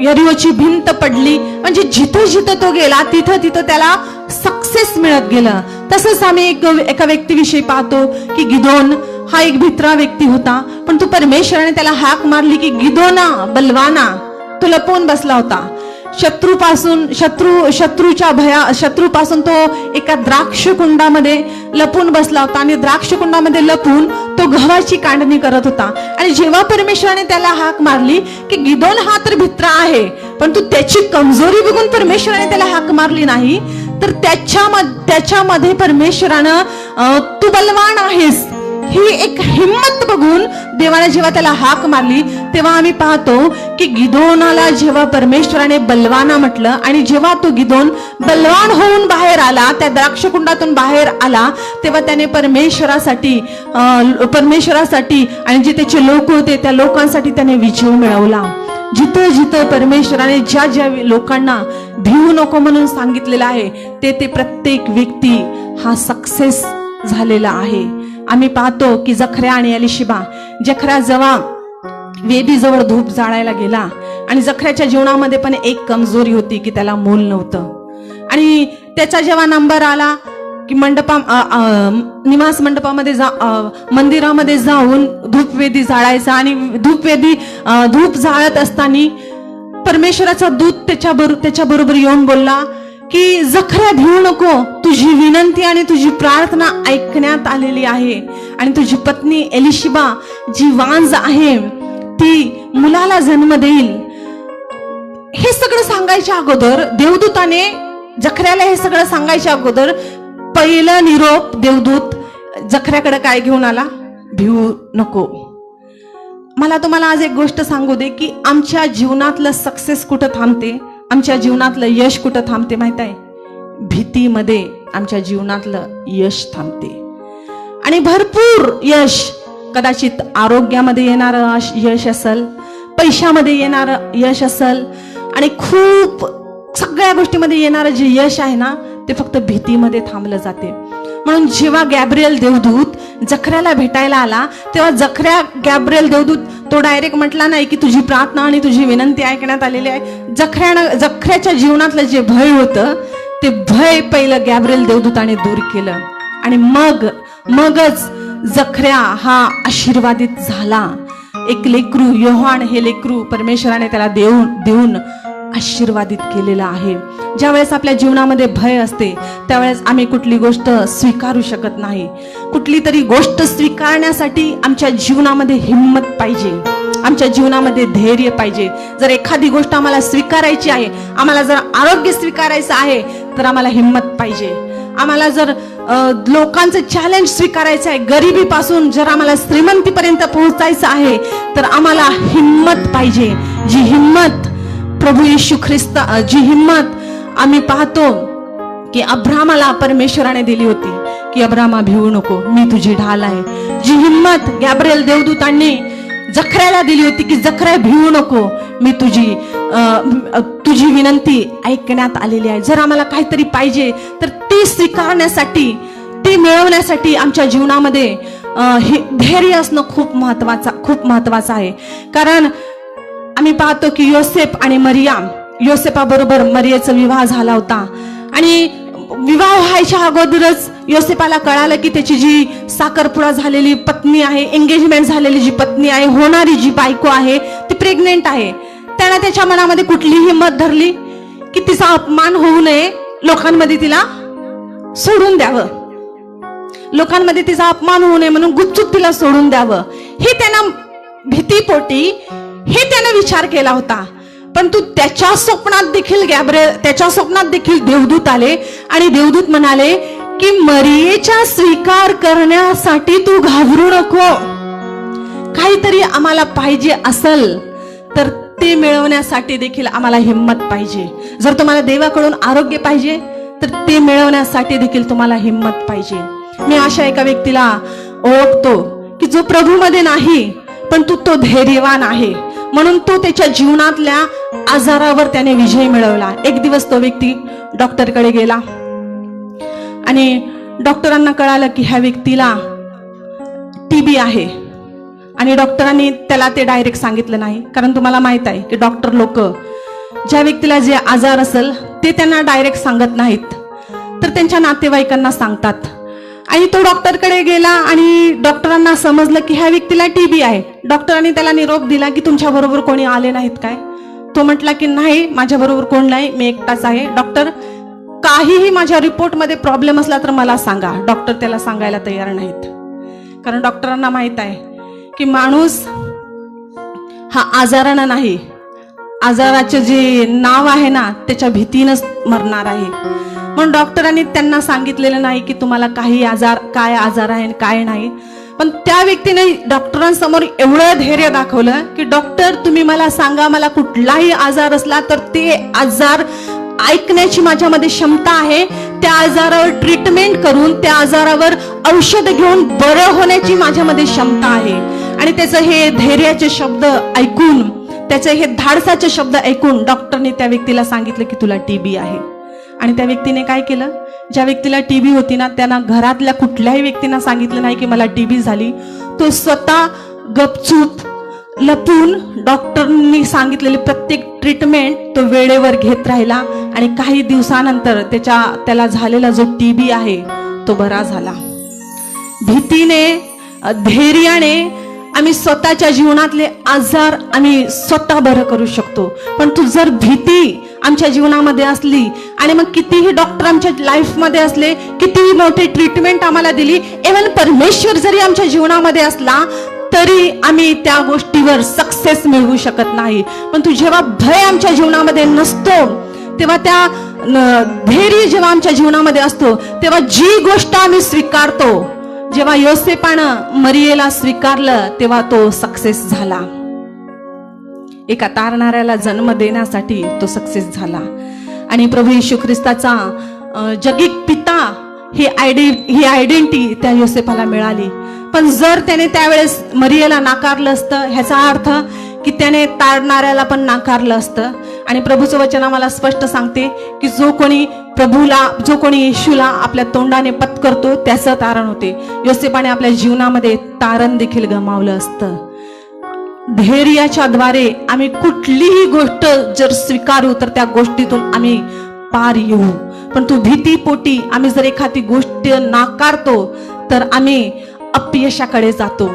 यरीहोची भिंत पडली. म्हणजे जिथं जिथं तो गेला तिथं तिथं त्याला सक्सेस मिळत गेलं. तसंच आम्ही एका व्यक्तीविषयी पाहतो की गिदोन हा एक भित्रा व्यक्ती होता, पण तो परमेश्वराने त्याला हाक मारली की गिदोना बलवाना, तो लपून बसला होता. शत्रूपासून तो एका द्राक्ष कुंडामध्ये लपून बसला होता आणि द्राक्ष कुंडामध्ये लपून तो गव्हाची काढणी करत होता. आणि जेव्हा परमेश्वराने त्याला हाक मारली की गिदोन हा तर भित्रा आहे, पण तू त्याची कमजोरी बघून परमेश्वराने त्याला हाक मारली नाही, तर त्याच्यामध्ये परमेश्वरानं तू बलवान आहेस ही एक हिम्मत बघून देवाने जेव्हा त्याला हाक मारली, तेव्हा आम्ही पाहतो की गिदोनाला जेव्हा परमेश्वराने बलवाना म्हटलं आणि जेव्हा तो गिदोन बलवान होऊन बाहेर आला, त्या द्राक्षकुंडातून बाहेर आला, तेव्हा त्याने परमेश्वरासाठी आणि जे त्याचे लोक होते त्या लोकांसाठी त्याने विजय मिळवला. जिथं जिथं परमेश्वराने ज्या ज्या लोकांना भिवू नको म्हणून सांगितलेलं आहे ते प्रत्येक व्यक्ती हा सक्सेस झालेला आहे. आम्ही पाहतो की जखऱ्या आणि एलिशिबा, जखऱ्या जेव्हा वेदीजवळ धूप जाळायला गेला आणि जखऱ्याच्या जीवनामध्ये पण एक कमजोरी होती की त्याला मूल नव्हतं. आणि त्याचा जेव्हा नंबर आला की निवास मंडपामध्ये मंदिरामध्ये जाऊन धूपवेदी जाळायचा आणि धूप जाळत असताना परमेश्वराचा दूत त्याच्या बरोबर येऊन बोलला की जखऱ्या भिवू नको, तुझी विनंती आणि तुझी प्रार्थना ऐकण्यात आलेली आहे आणि तुझी पत्नी एलिशिबा जी वांज आहे ती मुलाला जन्म देईल. हे सगळं सांगायच्या अगोदर देवदूताने जखऱ्याला हे सगळं सांगायच्या अगोदर पहिलं निरोप देवदूत जखऱ्याकडे काय घेऊन आला, भिवू नको. मला तुम्हाला आज एक गोष्ट सांगू दे की आमच्या जीवनातलं सक्सेस कुठं थांबते, आमच्या जीवनातलं यश कुठं थांबते माहित आहे? भीतीमध्ये आमच्या जीवनातलं यश थांबते. आणि भरपूर यश, कदाचित आरोग्यामध्ये येणारं यश असेल, पैशामध्ये येणारं यश असेल आणि खूप सगळ्या गोष्टीमध्ये येणारं जे यश आहे ना ते फक्त भीतीमध्ये थांबलं जाते. म्हणून जेव्हा गॅब्रिएल देवदूत जखऱ्याला भेटायला आला तेव्हा गॅब्रिएल देवदूत तो डायरेक्ट म्हटला नाही की तुझी प्रार्थना आणि तुझी विनंती ऐकण्यात आलेली आहे. जखऱ्याच्या जीवनातलं जे भय होतं ते भय पहिलं गॅब्रिएल देवदूताने दूर केलं आणि मगच जखऱ्या हा आशीर्वादित झाला. एक लेकरू, योहान हे लेकरू परमेश्वराने त्याला देऊन आशीर्वादित केलेला आहे. ज्यावेळेस आपल्या जीवनामध्ये भय असते त्यावेळेस आम्ही कुठली गोष्ट स्वीकारू शकत नाही. कुठली तरी गोष्ट स्वीकारण्यासाठी आमच्या जीवनामध्ये हिम्मत पाहिजे, आमच्या जीवनामध्ये धैर्य पाहिजे. जर एखादी गोष्ट आम्हाला स्वीकारायची आहे, आम्हाला जर आरोग्य स्वीकारायचं आहे तर आम्हाला हिम्मत पाहिजे. आम्हाला जर लोकांचं चॅलेंज स्वीकारायचं आहे, गरिबीपासून जर आम्हाला श्रीमंतीपर्यंत पोहोचायचं आहे तर आम्हाला हिम्मत पाहिजे. जी हिम्मत प्रभू येशू ख्रिस्त, जी हिम्मत आम्ही पाहतो की अब्राहमाला परमेश्वराने दिली होती की अब्राहमा भिवू नको, मी तुझी ढाल आहे. जी हिम्मत गॅब्रिएल देवदूतांनी जखऱ्याला दिली होती की जखऱ्या भिवू नको, मी तुझी विनंती ऐकण्यात आलेली आहे. जर आम्हाला काहीतरी पाहिजे तर ती स्वीकारण्यासाठी, ती मिळवण्यासाठी आमच्या जीवनामध्ये हे धैर्य असणं खूप महत्वाचं आहे. कारण आम्ही पाहतो की योसेफ आणि मरिया, योसेफाबरोबर मरियेचा विवाह झाला होता आणि विवाह व्हायच्या अगोदरच योसेपाला कळालं की त्याची जी साखरपुडा झालेली पत्नी आहे, एंगेजमेंट झालेली जी पत्नी आहे, होणारी जी बायको आहे ती प्रेग्नेंट आहे. त्याला त्याच्या मनामध्ये कुठली हिंमत धरली की तिचा अपमान होऊ नये, लोकांमध्ये तिला सोडून द्यावं, लोकांमध्ये तिचा अपमान होऊ नये म्हणून गुपचूप तिला सोडून द्यावं. हे त्यांना भीतीपोटी हे त्याने विचार केला होता. पण तू त्याच्या स्वप्नात देखील त्याच्या स्वप्नात देखील देवदूत आले आणि देवदूत म्हणाले की मरियेचा स्वीकार करण्यासाठी तू घाबरू नको. काहीतरी आम्हाला पाहिजे असेल तर ते मिळवण्यासाठी देखील आम्हाला हिंमत पाहिजे. जर तुम्हाला देवाकडून आरोग्य पाहिजे तर ते मिळवण्यासाठी देखील तुम्हाला हिंमत पाहिजे. मी अशा एका व्यक्तीला ओळखतो की जो प्रभूमध्ये नाही पण तो धैर्यवान आहे, म्हणून तो त्याच्या जीवनातल्या आजारावर त्याने विजय मिळवला. एक दिवस तो व्यक्ती डॉक्टरकडे गेला आणि डॉक्टरांना कळालं की ह्या व्यक्तीला टीबी आहे. आणि डॉक्टरांनी त्याला ते डायरेक्ट सांगितलं नाही, कारण तुम्हाला माहित आहे की डॉक्टर लोक ज्या व्यक्तीला जे आजार असेल ते त्यांना डायरेक्ट सांगत नाहीत, तर त्यांच्या नातेवाईकांना सांगतात. आणि तो डॉक्टरकडे गेला आणि डॉक्टरांना समजलं की ह्या व्यक्तीला टीबी आहे. डॉक्टरांनी त्याला निरोप दिला की तुमच्या बरोबर कोणी आले नाहीत काय? तो म्हटला की नाही, माझ्या बरोबर कोण नाही, मी एकटाच आहे. डॉक्टर, काहीही माझ्या रिपोर्टमध्ये प्रॉब्लेम असला तर मला सांगा. डॉक्टर त्याला सांगायला तयार नाहीत, कारण डॉक्टरांना माहित आहे की माणूस हा आजारानं नाही, आजाराचे जे नाव आहे ना त्याच्या भीतीनंच मरणार आहे. म्हणून डॉक्टरांनी त्यांना सांगितलेलं नाही की तुम्हाला काही काय आजार आहे काय नाही. पण त्या व्यक्तीने डॉक्टरांसमोर एवढं धैर्य दाखवलं की डॉक्टर, तुम्ही मला सांगा, मला कुठलाही आजार असला तर ते आजार ऐकण्याची माझ्यामध्ये क्षमता आहे. त्या आजारावर ट्रीटमेंट करून त्या आजारावर औषध घेऊन बरं होण्याची माझ्यामध्ये क्षमता आहे. आणि त्याचं हे धैर्याचे शब्द ऐकून, त्याचे हे धाडसाचे शब्द ऐकून डॉक्टरने त्या व्यक्तीला सांगितलं की तुला टीबी आहे. आणि त्या व्यक्तीने काय केलं? ज्या व्यक्तीला टीबी होती ना त्यांना घरातल्या कुठल्याही व्यक्तींना सांगितलं नाही की मला टीबी झाली. तो स्वतः गपचूप लपून डॉक्टरनी सांगितलेली प्रत्येक ट्रीटमेंट तो वेळेवर घेत राहिला. आणि काही दिवसानंतर त्याला झालेला जो टीबी आहे तो बरा झाला. भीतीने, धैर्याने आम्ही स्वतःच्या जीवनातले आजार आम्ही स्वतः बरं करू शकतो. पण तू जर भीती आमच्या जीवनामध्ये असली आणि मग कितीही डॉक्टर आमच्या लाईफमध्ये असले, कितीही मोठी ट्रीटमेंट आम्हाला दिली, इव्हन परमेश्वर जरी आमच्या जीवनामध्ये असला तरी आम्ही त्या गोष्टीवर सक्सेस मिळवू शकत नाही. पण तू जेव्हा भय आमच्या जीवनामध्ये नसतो तेव्हा त्या धैर्य जेव्हा आमच्या जीवनामध्ये असतो तेव्हा जी गोष्ट आम्ही स्वीकारतो, जेव्हा योसेपानं मरियेला स्वीकारलं तेव्हा तो सक्सेस झाला. एका तारणाऱ्याला जन्म देण्यासाठी तो सक्सेस झाला. आणि प्रभू येशू ख्रिस्ताचा जगिक पिता ही आयडेंटिटी त्या योसेपाला मिळाली. पण जर त्याने त्यावेळेस मरियेला नाकारलं असतं, ह्याचा अर्थ की त्याने तारणाऱ्याला पण नाकारलं असतं. आणि प्रभूचं वचन आम्हाला स्पष्ट सांगते की जो कोणी येशूला आपल्या तोंडाने पत्करतो त्याचं तारण होते. योसेपाने आपल्या जीवनामध्ये तारण देखील गमावलं असतं. धैर्याच्या द्वारे आम्ही कुठलीही गोष्ट जर स्वीकारू तर त्या गोष्टीतून आम्ही पार येऊ. पण तू भीतीपोटी आम्ही जर एखादी गोष्ट नाकारतो तर आम्ही अपयशाकडे जातो.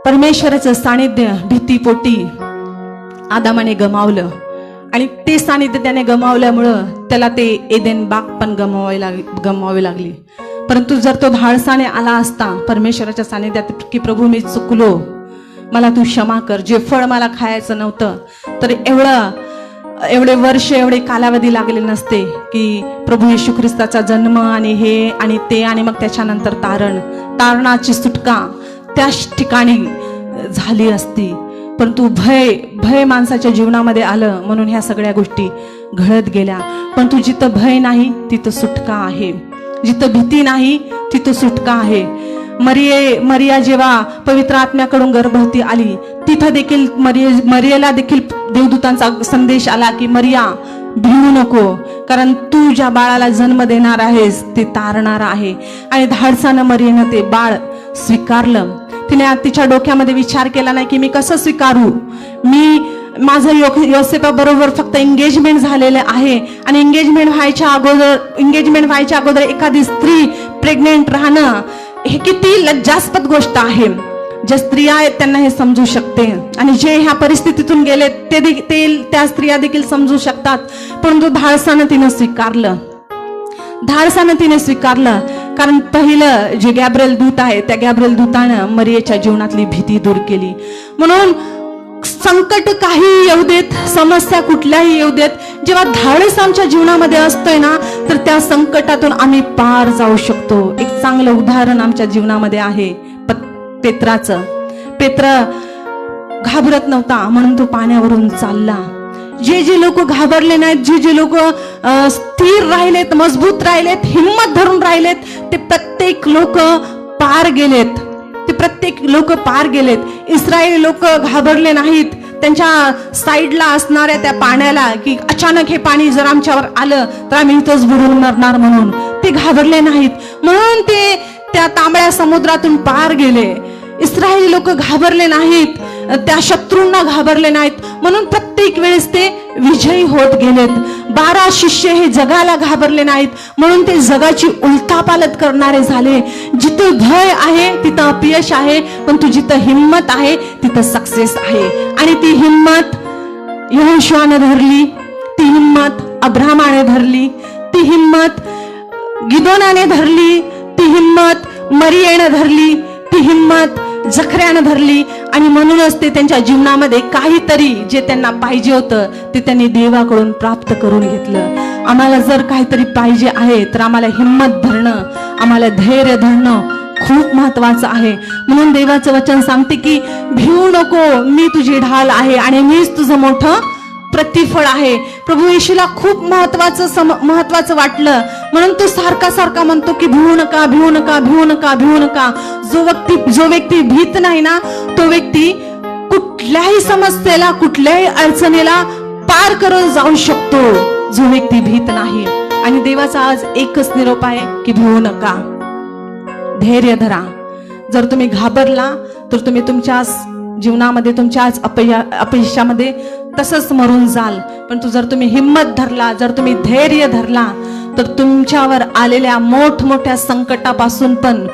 परमेश्वराचं सानिध्य भीतीपोटी आदामाने गमावलं आणि ते सानिध्य त्याने गमावल्यामुळं त्याला ते एदेन बाग पण गमवावी लागली. परंतु जर तो धाडसाने आला असता परमेश्वराच्या सानिध्यात की प्रभू मी चुकलो, मला तू क्षमा कर, जे फळ मला खायचं नव्हतं, तर एवढे वर्ष एवढे कालावधी लागले नसते की प्रभू येशू ख्रिस्ताचा जन्म आणि हे आणि ते आणि मग त्याच्यानंतर तारणाची सुटका त्याच ठिकाणी झाली असती. परंतु भय माणसाच्या जीवनामध्ये आलं म्हणून ह्या सगळ्या गोष्टी घडत गेल्या. पण तू जिथं भय नाही तिथं सुटका आहे, जिथं भीती नाही तिथं सुटका आहे. मरिया जेव्हा पवित्र आत्म्याकडून गर्भवती आली तिथं देखील मरियेला देखील देवदूतांचा संदेश आला की मरिया भिवू नको, कारण तू ज्या बाळाला जन्म देणार आहेस ते तारणार आहे. आणि धाडसानं मरियेनं ते बाळ स्वीकारलं. तिने तिच्या डोक्यामध्ये विचार केला नाही की मी कसं स्वीकारू, माझं योसेफाबरोबर फक्त एंगेजमेंट झालेलं आहे आणि एंगेजमेंट व्हायच्या अगोदर एखादी स्त्री प्रेग्नेंट राहणं हे किती लज्जास्पद गोष्ट आहे. ज्या स्त्रिया आहेत त्यांना हे समजू शकते आणि जे ह्या परिस्थितीतून गेले ते त्या स्त्रिया देखील समजू शकतात. परंतु धाडसानं तिने स्वीकारलं कारण पहिलं जे गॅब्रिएल दूत आहे त्या गॅब्रिएल दूतानं मरियेच्या जीवनातली भीती दूर केली. म्हणून संकट काही येऊ देत, समस्या कुठल्याही येऊ देत, जेव्हा धाडस आमच्या जीवनामध्ये असतोय ना तर त्या संकटातून आम्ही पार जाऊ शकतो. एक चांगलं उदाहरण आमच्या जीवनामध्ये आहे पेत्राचं. पेत्र घाबरत नव्हता म्हणून तो पाण्यावरून चालला. जे लोक घाबरले नाहीत, जे लोक स्थिर राहिलेत, मजबूत राहिलेत, हिम्मत धरून राहिलेत, ते प्रत्येक लोक पार गेलेत. इस्रायली लोक घाबरले नाहीत त्यांच्या साईडला असणाऱ्या त्या पाण्याला, की अचानक हे पाणी जर आमच्यावर आलं तर आम्ही इथंच बुडून मरणार म्हणून. ते घाबरले नाहीत म्हणून ते त्या तांबड्या समुद्रातून पार गेले. इस्रायली लोक घाबरले नाहीत, त्या शत्रूंना घाबरले नाहीत म्हणून प्रत्येक वेळेस ते विजयी होत गेलेत. 12 शिष्य हे जगाला घाबरले नाहीत म्हणून ते जगाची उलथापालथ करणारे झाले. जिथं भय आहे तिथं अपयश आहे, पण जिथं हिम्मत आहे तिथं सक्सेस आहे. आणि ती हिम्मत यहोशुआने धरली, ती हिम्मत अब्राहमाने धरली, ती हिम्मत गिदोनाने धरली, ती हिम्मत मरियेने धरली, ती हिम्मत जखऱ्यानं धरली. आणि म्हणूनच ते त्यांच्या जीवनामध्ये काहीतरी जे त्यांना पाहिजे होतं ते त्यांनी देवाकडून प्राप्त करून घेतलं. आम्हाला जर काहीतरी पाहिजे आहे तर आम्हाला हिम्मत धरणं, आम्हाला धैर्य धरणं खूप महत्वाचं आहे. म्हणून देवाचं वचन सांगते की भिवू नको, मी तुझी ढाल आहे आणि मीच तुझं मोठं प्रतिफळ आहे. प्रभू येशूला खूप महत्वाचं वाटलं म्हणून तो सारखा म्हणतो की भिवू नका, भिवू नका, भिवू नका, भिवू नका. जो व्यक्ती भीत नाही ना तो व्यक्ती कुठल्याही समस्येला, कुठल्याही अडचणीला पार करून जाऊ शकतो, जो व्यक्ती भीत नाही. आणि देवाचा आज एकच निरोप आहे की भिवू नका, धैर्य धरा. जर तुम्ही घाबरला तर तुम्ही तुमच्या जीवनामध्ये, तुमच्या आज अपयशामध्ये तसंच मरून जाल. पण जर तुम्ही हिम्मत धरला, जर तुम्ही धैर्य धरला तर तुमच्यावर आलेल्या मोठमोठ्या संकटापासून पण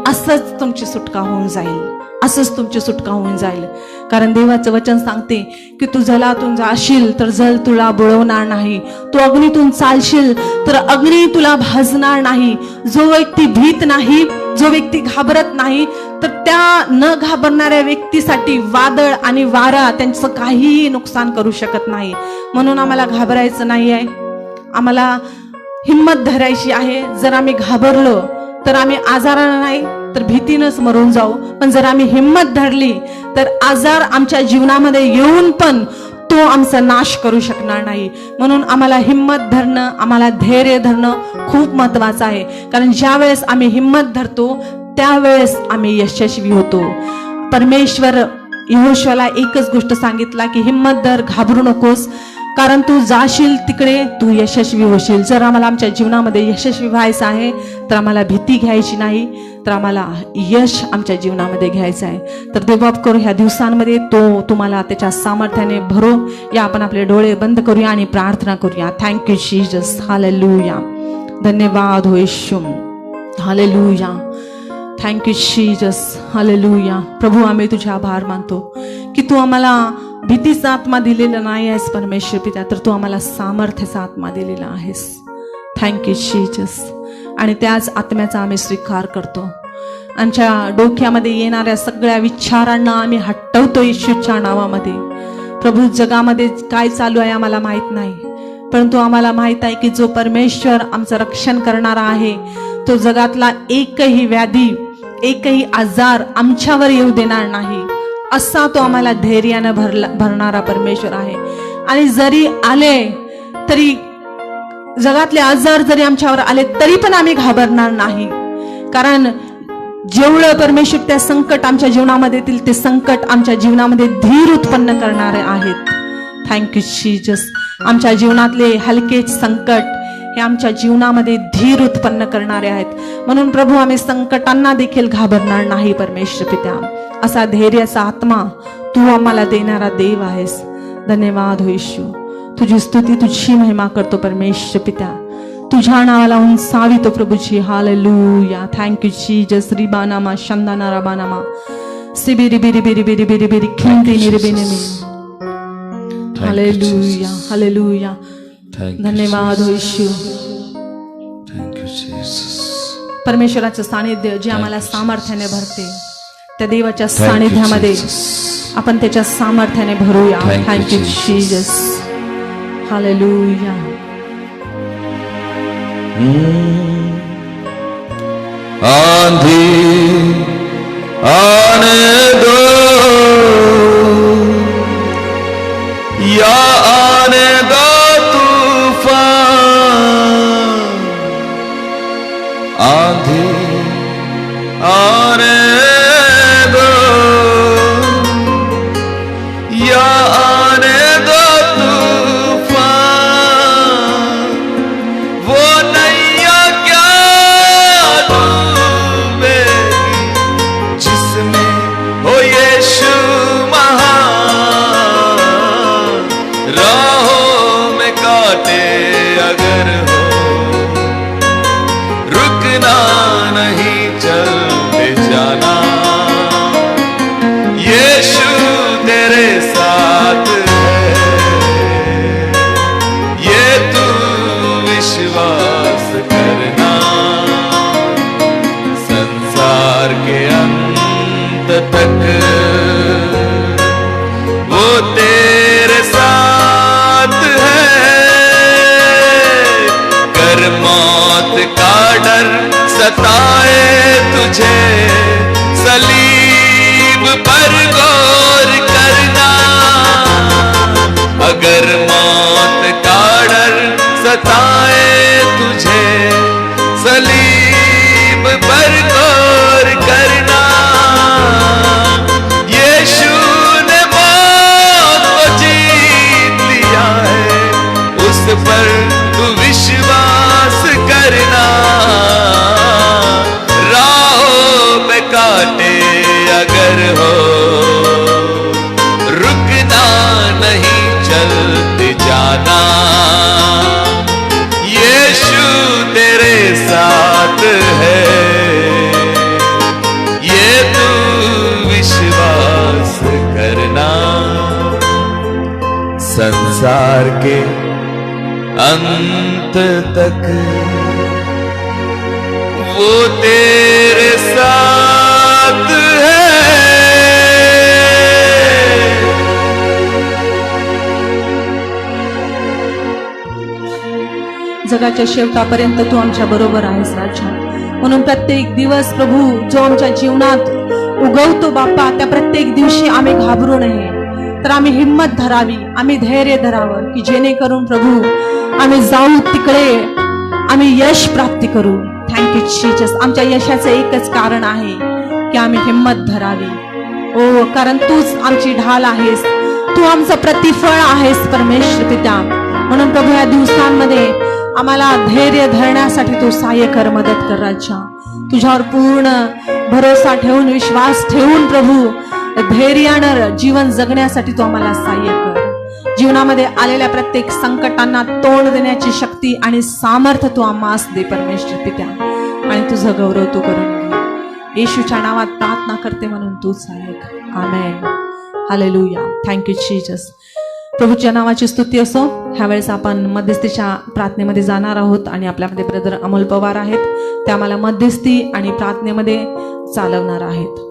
असंच तुमची सुटका होऊन जाईल. कारण देवाचं वचन सांगते की तू जलातून जाशील तर जल तुला बुडवणार नाही, तू अग्नीतून चालशील तर अग्नी तुला भाजणार नाही. जो व्यक्ती भीत नाही, जो व्यक्ती घाबरत नाही, तर त्या न घाबरणाऱ्या व्यक्तीसाठी वादळ आणि वारा त्यांचं काहीही नुकसान करू शकत नाही. म्हणून आम्हाला घाबरायचं नाही आहे, आम्हाला हिम्मत धरायची आहे. जर आम्ही घाबरलो तर आम्ही आजारानं नाही तर भीतीनंच मरून जाऊ. पण जर आम्ही हिम्मत धरली तर आजार आमच्या जीवनामध्ये येऊन पण तो आमचा नाश करू शकणार नाही. म्हणून आम्हाला हिम्मत धरणं, आम्हाला धैर्य धरणं खूप महत्वाचं आहे. कारण ज्या वेळेस आम्ही हिम्मत धरतो त्यावेळेस आम्ही यशस्वी होतो. परमेश्वर यहोशुआला एकच गोष्ट सांगितला की हिम्मत धर, घाबरू नकोस, कारण तू जाशील तिकडे तू यशस्वी होशील. जर आम्हाला आमच्या जीवनामध्ये यशस्वी व्हायचं आहे तर आम्हाला भीती घ्यायची नाही, तर आम्हाला यश आमच्या जीवनामध्ये घ्यायचं आहे. तर देवबाप करू ह्या दिवसांमध्ये तो तुम्हाला त्याच्या सामर्थ्याने भरो. या आपण आपले डोळे बंद करूया आणि प्रार्थना करूया. Thank you Jesus, hallelujah. धन्यवाद हो येशू, हालेलुया. Thank you Jesus, hallelujah. प्रभू आम्ही तुझे आभार मानतो की तू आम्हाला भीतीचा आत्मा दिलेला नाही आहेस परमेश्वर पिता, तर तू आम्हाला सामर्थ्याचा आत्मा दिलेला आहेस. Thank you Jesus. आणि त्याच आत्म्याचा आम्ही स्वीकार करतो. आमच्या डोक्यामध्ये येणाऱ्या सगळ्या विचारांना आम्ही हटवतो येशूच्या नावामध्ये. प्रभू जगामध्ये काय चालू आहे आम्हाला माहित नाही, परंतु आम्हाला माहित आहे की जो परमेश्वर आमचं रक्षण करणारा आहे तो जगातला एकही व्याधी, एकही आजार आमच्यावर येऊ देणार नाही, असा तो आम्हाला धैर्यानं भरणारा परमेश्वर आहे. आणि जरी आले तरी जगातले आजार जरी आमच्यावर आले तरी पण आम्ही घाबरणार नाही, कारण जेवढं परमेश्वर त्या संकट आमच्या जीवनामध्ये येतील ते संकट आमच्या जीवनामध्ये धीर उत्पन्न करणारे आहेत. Thank you Jesus. आमच्या जीवनातले हलके संकट हे आमच्या जीवनामध्ये धीर उत्पन्न करणारे आहेत. म्हणून प्रभू आम्ही संकटांना देखील घाबरणार नाही परमेश्वर पिता. असा धैर्याचा आत्मा तू आम्हाला देणारा देव आहेस. धन्यवाद हो येशू. तुझी स्तुती तुझी महिमा करतो परमेश्वर पिता. तुझ्या नावाला उंचावितो प्रभूजी. हालेलुया. Thank you Jesus. रिबानामा शंदाना रबानामा सिबिरी बिरी बिरी बिरी बिरी बिरी खिंदी निरबिनेमी. हालेलुया. हालेलुया. धन्यवाद हो येशू. परमेश्वराचं सानिध्य जे आम्हाला सामर्थ्याने भरते, त्या देवाच्या सानिध्यामध्ये आपण त्याच्या सामर्थ्याने भरूया. Thank you Jesus. हालेलुया. आंधी आने दो या आने दो तूफान, आंधी आने दो या आने दो तूफान, वो नैया क्या डूबेगी जिसमें हो यीशु महान. राहों में कांटे अगर हो, रुकना नहीं चलते जाना. यीशु तेरे साथ है, ये तू विश्वास करना. संसार के अंत तक वो तेरे साथ है. कर मौत का डर सताए तुझे, सलीब पर गौर करना. अगर मौत का डर सताए तुझे, सलीब पर गौर करना. यीशु ने मौत को जीत लिया है, उस पर तू विश्वास करना. राहों पे कांटे अगर हो, रुकना नहीं चलते जाना. यीशु तेरे साथ है, ये तू विश्वास करना. संसार के अंत तक वो तेरे साथ है. जगाच्या शेवटापर्यंत तू आमच्या बरोबर आहेस राजा. म्हणून प्रत्येक दिवस प्रभू जो आमच्या जीवनात उगवतो बाप्पा, त्या प्रत्येक दिवशी आम्ही घाबरू नये, तर आम्ही हिम्मत धरावी, आम्ही धैर्य धरावं, की जेणेकरून प्रभू आम्ही जाऊ तिकडे आम्ही यश प्राप्ती करू. Thank you Jesus. आमच्या यशाचं एकच कारण आहे की आम्ही हिम्मत धरावी. ओ, कारण तूच आमची ढाल आहेस, तू आमचं प्रतिफळ आहेस परमेश्वर पिता. म्हणून प्रभू या दिवसांमध्ये आम्हाला धैर्य धरण्यासाठी तू सहाय्य कर, मदत कर राजा. तुझ्यावर पूर्ण भरोसा ठेवून, विश्वास ठेवून प्रभू धैर्यानं जीवन जगण्यासाठी तू आम्हाला सहाय्य कर. जीवनामध्ये आलेल्या प्रत्येक संकटांना तोंड देण्याची शक्ती आणि सामर्थ्य तू आम्हास दे परमेश्वर पित्या, आणि तुझं गौरव तू करून घे. येशूच्या नावात प्रार्थना करते म्हणून तू सहाय्यक. आमेन. हालेलुया. Thank you Jesus. प्रभूच्या नावाची स्तुती असो. ह्यावेळेस आपण मध्यस्थीच्या प्रार्थनेमध्ये जाणार आहोत आणि आपल्यामध्ये ब्रदर अमोल पवार आहेत, ते आम्हाला मध्यस्थी आणि प्रार्थनेमध्ये चालवणार आहेत.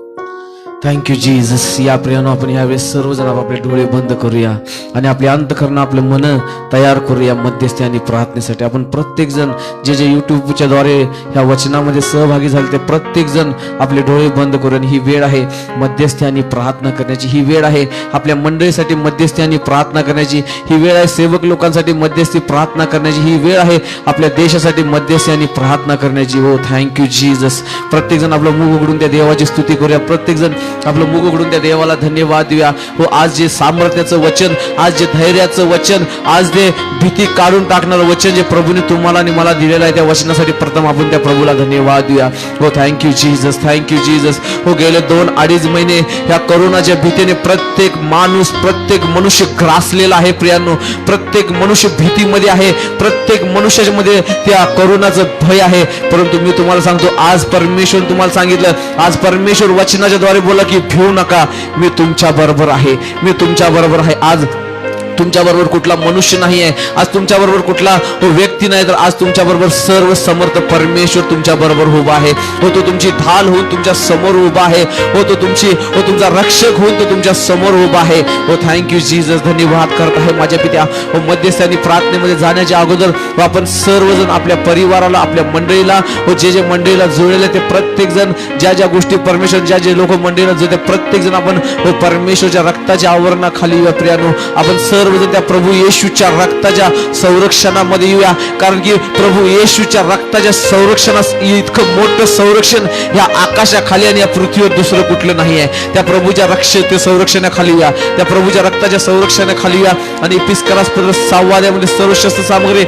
Thank you Jesus. या प्रियानो, आपण यावेळेस सर्वजण आपले डोळे बंद करूया आणि आपले अंतःकरण, आपलं मन तयार करूया मध्यस्थी आणि प्रार्थनेसाठी. आपण प्रत्येक जण जे युट्यूबच्या द्वारे ह्या वचनामध्ये सहभागी झाले ते प्रत्येक जण आपले डोळे बंद करून, ही वेळ आहे मध्यस्थी आणि प्रार्थना करण्याची, ही वेळ आहे आपल्या मंडळीसाठी मध्यस्थी आणि प्रार्थना करण्याची, ही वेळ आहे सेवक लोकांसाठी मध्यस्थी प्रार्थना करण्याची, ही वेळ आहे आपल्या देशासाठी मध्यस्थी आणि प्रार्थना करण्याची. हो, थँक्यू जीसस. प्रत्येक जण आपलं मुख उघडून त्या देवाची स्तुती करूया. प्रत्येक जण आपलं मुख उघडून त्या देवाला धन्यवाद देऊया. हो, आज जे सामर्थ्याचं वचन, आज जे धैर्याचं वचन, आज जे भीती काढून टाकणारं वचन जे प्रभूने तुम्हाला आणि मला दिलेलं आहे, त्या वचनासाठी प्रथम आपण त्या प्रभूला धन्यवाद देऊया. हो, थँक्यू जीजस, थँक्यू जीजस. हो, गेले 2-2.5 महिने ह्या करोनाच्या भीतीने प्रत्येक माणूस, प्रत्येक मनुष्य ग्रासलेला आहे प्रियांनो. प्रत्येक मनुष्य भीतीमध्ये आहे, प्रत्येक मनुष्यामध्ये त्या करोनाचं भय आहे. परंतु मी तुम्हाला सांगतो, आज परमेश्वर तुम्हाला सांगितलं, आज परमेश्वर वचनाच्या द्वारे बोला की भिऊ नका, मी तुमच्या बरोबर आहे, मी तुमच्या बरोबर आहे. आज तुमच्या बरोबर कुठला मनुष्य नाही आहे, आज तुमच्या बरोबर कुठला व्यक्ती नाही, तर आज तुमच्या बरोबर सर्व समर्थ परमेश्वर तुमच्या बरोबर उभा आहे. हो, तो तुमची ढाल होऊन तुमच्या समोर उभा आहे. हो, तो तुमचा रक्षक होऊन तो तुमच्या समोर उभा आहे. हो, थँक्यू जीजस, धन्यवाद करत आहे माझ्या पित्या. हो, मध्यस्थानी प्रार्थनेमध्ये जाण्याच्या अगोदर आपण सर्वजण आपल्या परिवाराला, आपल्या मंडळीला, हो जे मंडळीला जुळलेले ते प्रत्येक जण, ज्या गोष्टी परमेश्वर, जे लोक मंडळीला जुळते, प्रत्येक जण आपण परमेश्वरच्या रक्ताच्या आवरणाखाली प्रियानो आपण सर्वजण त्या प्रभू येशूच्या रक्ताच्या संरक्षणामध्ये येऊया. कारण की प्रभू येशूच्या रक्ताच्या संरक्षणास इतकं मोठं संरक्षण या आकाशाखाली आणि या पृथ्वीवर दुसरं कुठलं नाही आहे. त्या प्रभूच्या संरक्षणाखाली येऊया, त्या प्रभूच्या रक्ताच्या संरक्षणाखाली येऊया. आणि इपिस्करास पत्र 6 सर्व शस्त्र सामग्री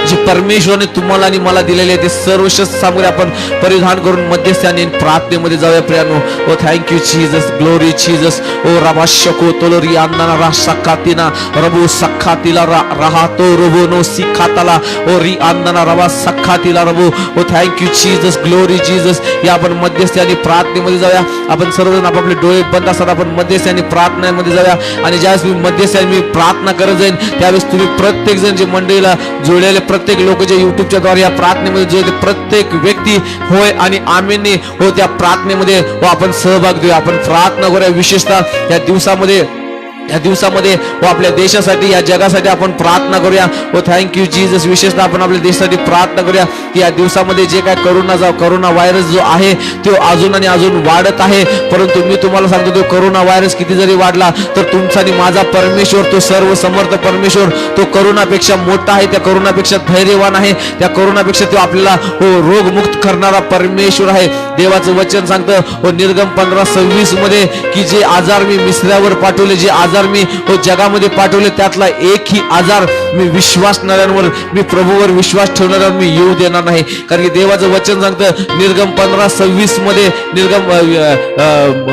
जी परमेश्वराने तुम्हाला आणि मला दिलेली आहे, ते सर्व शस्त्र सामग्री आपण परिधान करून मध्यस्थी आणि प्रार्थनेमध्ये जाऊया प्रियानो. ओ थँक्यू जीजस, ग्लोरी जीजस. ओ रबा शको तोलोरी अन्ना रा सखातीना रबो सखातीला राहतो रबो नो सिखाताला ओ री अन्ना रबा सखातीला रबो. ओ थँक्यू जीजस, ग्लोरी जीजस. या आपण मध्यस्थी आणि प्रार्थनेमध्ये जाऊया. आपण सर्वजण आपापले डोळे बंद असतात, आपण मध्यस्थी आणि प्रार्थनेमध्ये जाऊया. आणि ज्यावेळेस मी मध्यस्थी आणि मी प्रार्थना करत जाईन, त्यावेळेस तुम्ही प्रत्येक जण जे मंडळीला जुळलेले प्रत्येक लोक जे युट्यूबच्या द्वारे या प्रार्थनेमध्ये जुळले, प्रत्येक व्यक्ती होय आणि आमीनने हो त्या प्रार्थनेमध्ये हो आपण सहभाग देऊया. आपण प्रार्थना करूया. विशेषतः या दिवसामध्ये व आपल्या देशासाठी, या जगासाठी आपण प्रार्थना करूया. व थँक्यू जीजस. विशेषतः आपण आपल्या देशासाठी प्रार्थना करूया की या दिवसामध्ये जे काय करोना व्हायरस जो आहे तो अजून आणि अजून वाढत आहे. परंतु मी तुम्हाला सांगतो, तो करोना व्हायरस किती जरी वाढला तर तुमचा आणि माझा परमेश्वर, तो सर्व समर्थ परमेश्वर, तो करोनापेक्षा मोठा आहे, त्या करोनापेक्षा धैर्यवान आहे, त्या करोनापेक्षा तो आपल्याला हो रोगमुक्त करणारा परमेश्वर आहे. देवाचं वचन सांगतं हो निर्गम 15:26 मध्ये की जे आजार मी मिस्रावर पाठवले, जे आजार मी जगामध्ये पाठवले, त्यातला एकही आजार मी विश्वासणाऱ्यांवर, मी प्रभूवर विश्वास ठेवणाऱ्यांवर मी येऊ देणार नाही. कारण की देवाचं वचन सांगतं निर्गम 15:26 मध्ये,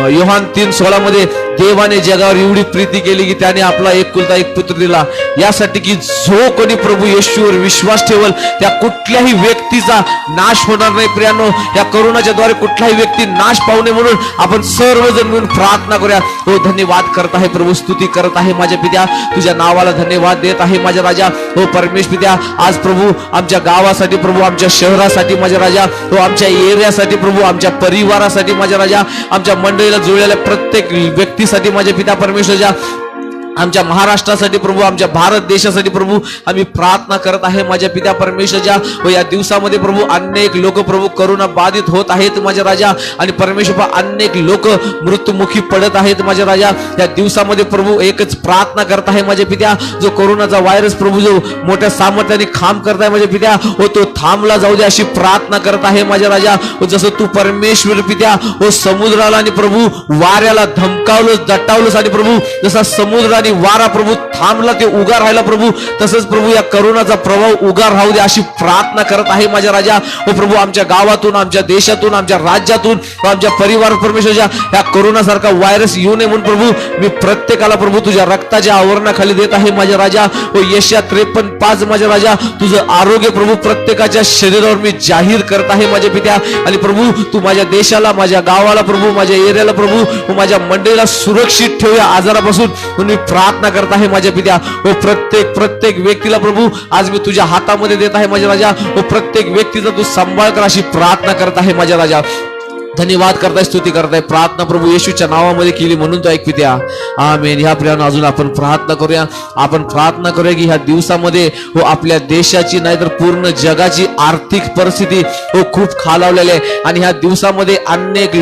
योहान 3:16 मध्ये, देवाने जगावर एवढी प्रीती केली की त्याने आपला एकुलता एक पुत्र दिला, यासाठी की जो कोणी प्रभू येशूवर विश्वास ठेवल त्या कुठल्याही व्यक्तीचा नाश होणार नाही. प्रियांनो, या करोनाच्या द्वारे कुठलाही व्यक्ती नाश पावू नये म्हणून आपण सर्वजण मिळून प्रार्थना करूया. हो, धन्यवाद करत आहे प्रभू, स्तुती करत आहे माझ्या पित्या, तुझ्या नावाला धन्यवाद देत आहे माझ्या राजा. हो परमेश्वर पित्या, आज प्रभू आमच्या गावासाठी, प्रभू आमच्या शहरासाठी माझ्या राजा, हो आमच्या एरियासाठी प्रभू, आमच्या परिवारासाठी माझ्या राजा, आमच्या मंडळीला जुळलेल्या प्रत्येक व्यक्तीसाठी माझ्या पिता परमेश्वरच्या, आमच्या महाराष्ट्रासाठी प्रभू, आमच्या भारत देशासाठी प्रभू आम्ही प्रार्थना करत आहे माझ्या पिता परमेश्वरच्या. व या दिवसामध्ये प्रभू अनेक लोक प्रभू करोना बाधित होत आहेत माझ्या राजा, आणि परमेश्वर अनेक लोक मृत्युमुखी पडत आहेत माझ्या राजा. या दिवसामध्ये प्रभू एकच प्रार्थना करत आहे माझ्या पित्या, जो कोरोनाचा व्हायरस प्रभू जो मोठ्या सामर्थ्याने खांब करत आहे माझ्या पित्या, व तो थांबला जाऊ दे अशी प्रार्थना करत आहे माझ्या राजा. जसं तू परमेश्वर पित्या व समुद्राला आणि प्रभू वाऱ्याला धमकावलं, दटावलंस, आणि प्रभू जसा समुद्राने वारा प्रभू थांबला, ते उगा राहिला प्रभू, तसंच प्रभू या करोनाचा प्रभाव उगा राहू दे अशी प्रार्थना करत आहे माझ्या राजा. व प्रभू आमच्या गावातून, आमच्या देशातून, आमच्या राज्यातून, आमच्या परिवार परमेश्वरच्या या करोनासारखा व्हायरस येऊ नये म्हणून प्रभू मी प्रत्येकाला प्रभू तुझ्या रक्ताच्या आवरणाखाली देत आहे माझ्या राजा. व यशया 53:5 माझ्या राजा, तुझं आरोग्य प्रभू प्रत्येकाच्या शरीरावर मी जाहीर करत आहे माझ्या पित्या. आणि प्रभू तू माझ्या देशाला, माझ्या गावाला प्रभू, माझ्या एरियाला प्रभू, व माझ्या मंडळीला सुरक्षित ठेव या आजारापासून मी प्रार्थना करत आहे माझ्या पित्या. व प्रत्येक व्यक्तीला प्रभू आज मी तुझ्या हातामध्ये देत आहे माझ्या राजा. व प्रत्येक व्यक्तीचा तू सांभाळ कर अशी प्रार्थना करत आहे माझ्या राजा. धन्यवाद करताय, स्तुती करताय. प्रार्थना प्रभू येशूच्या नावामध्ये केली म्हणून तो ऐक पित्या, आमेन. ह्या प्रियानं अजून आपण प्रार्थना करूया. आपण प्रार्थना करूया की ह्या दिवसामध्ये हो आपल्या देशाची नाही तर पूर्ण जगाची आर्थिक परिस्थिती हो खूप खालावलेली आहे. आणि ह्या दिवसामध्ये अनेक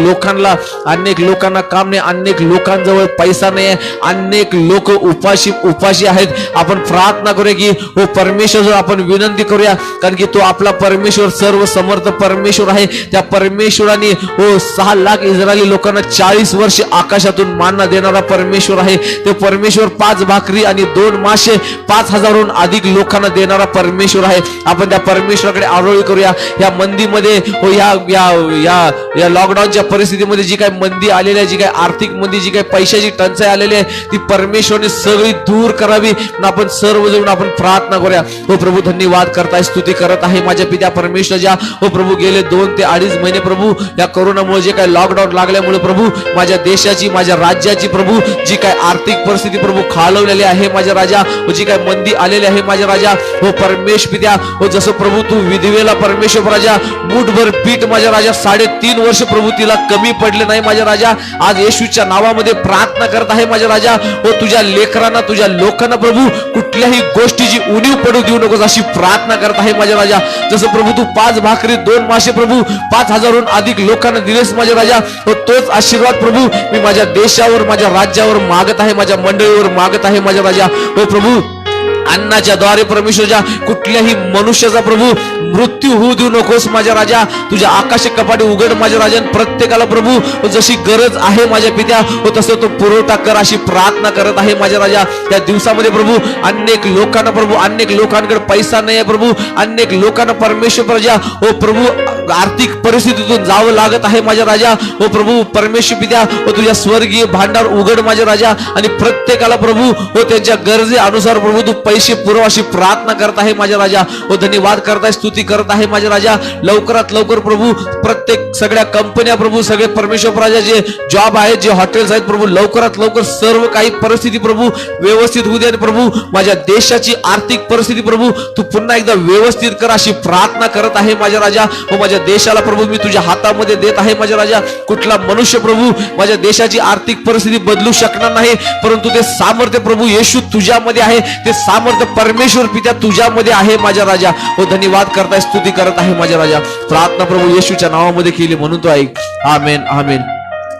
लोकांना काम नाही, अनेक लोकांजवळ पैसा नाही आहे, अनेक लोक उपाशी आहेत. आपण प्रार्थना करूया की हो परमेश्वर आपण विनंती करूया, कारण की तो आपला परमेश्वर सर्व समर्थ परमेश्वर आहे. त्या परमेश्वराने हो हो 6 लाख इस्रायली लोकांना 40 वर्ष आकाशातून मानना देणारा परमेश्वर आहे. ते परमेश्वर 5 भाकरी आणि 2 मासे 5,000हून अधिक लोकांना देणारा परमेश्वर आहे. आपण त्या परमेश्वराकडे आरोळी करूया. या मंदीमध्ये हो या या या या लॉकडाऊनच्या परिस्थितीमध्ये जी काही मंदी आलेली आहे, जी काही आर्थिक मंदी, जी काही पैशाची टंचाई आलेली आहे, ती परमेश्वराने सगळी दूर करावी. आपण सर्वजण आपण प्रार्थना करूया. हो प्रभू, धन्यवाद करताय, स्तुती करत आहे माझ्या पित्या परमेश्वराच्या. हो प्रभू, गेले 2 ते 2.5 महिने प्रभू या कोरोनामुळे जे काही लॉकडाऊन लागल्यामुळे प्रभू माझ्या देशाची, माझ्या राज्याची प्रभू जी काही आर्थिक परिस्थिती प्रभू खालवलेली आहे माझ्या राजा, जी काही मंदी आलेली आहे माझ्या राजा. हो परमेश्वर पित्या, हो जसं प्रभू तू विधवेला परमेश्वर राजा मुठभर पीठ माझ्या राजा 3.5 वर्ष प्रभू तिला कमी पडले नाही माझ्या राजा. आज येशूच्या नावामध्ये प्रार्थना करत आहे माझ्या राजा. हो तुझ्या लेकरांना, तुझ्या लोकांना प्रभू कुठल्याही गोष्टीची उणीव पडू देऊ नकोस अशी प्रार्थना करत आहे माझ्या राजा. जसं प्रभू तू 5 भाकरी 2 मासे प्रभू 5,000हून अधिक लोकांना दिलेस माझ्या राजा. हो तोच आशीर्वाद प्रभू मी माझ्या देशावर, माझ्या राज्यावर मागत आहे, माझ्या मंडळीवर मागत आहे माझ्या राजा. हो प्रभू, अन्नाच्या द्वारे परमेश्वरच्या कुठल्याही मनुष्याचा प्रभू मृत्यू होऊ देऊ नकोस माझ्या राजा. तुझ्या आकाश कपाटे उघड माझ्या राजा. प्रत्येकाला प्रभू जशी गरज आहे माझ्या पित्या हो तसं तो पुरवठा कर अशी प्रार्थना करत आहे माझ्या राजा. या दिवसामध्ये प्रभू अनेक लोकांना प्रभू, अनेक लोकांकडे पैसा नाही आहे प्रभू, अनेक लोकांना परमेश्वर राजा हो प्रभू आर्थिक परिस्थितीतून जावं लागत आहे माझ्या राजा. हो प्रभू परमेश्वर पित्या हो तुझ्या स्वर्गीय भांडार उघड माझ्या राजा. आणि प्रत्येकाला प्रभू हो त्यांच्या गरजेनुसार प्रभू तू पैसे पुरव अशी प्रार्थना करत आहे माझ्या राजा. हो धन्यवाद करताय, स्तुती करत आहे माझ्या राजा. लवकरात लवकर प्रभू प्रत्येक सगळ्या कंपन्या प्रभू, सगळे परमेश्वर राजा जे जॉब आहेत, जे हॉटेल्स आहेत प्रभू, लवकरात लवकर सर्व काही परिस्थिती प्रभू व्यवस्थित होऊ दे. आणि प्रभू माझ्या देशाची आर्थिक परिस्थिती प्रभू तू पुन्हा एकदा व्यवस्थित कर अशी प्रार्थना करत आहे माझ्या राजा. हो माझ्या देशाला प्रभू मी तुझ्या हातामध्ये देत आहे माझ्या राजा. कुठला मनुष्य प्रभू माझ्या देशाची आर्थिक परिस्थिती बदलू शकणार नाही, परंतु ते सामर्थ्य प्रभू येशू तुझ्यामध्ये आहे. ते सामर्थ्य परमेश्वर पित्या तुझ्यामध्ये आहे माझ्या राजा. हो धन्यवाद करताय, स्तुती करत आहे माझ्या राजा. प्रार्थना प्रभू येशूच्या नावामध्ये केली म्हणून तो ऐक. आमेन आमेन.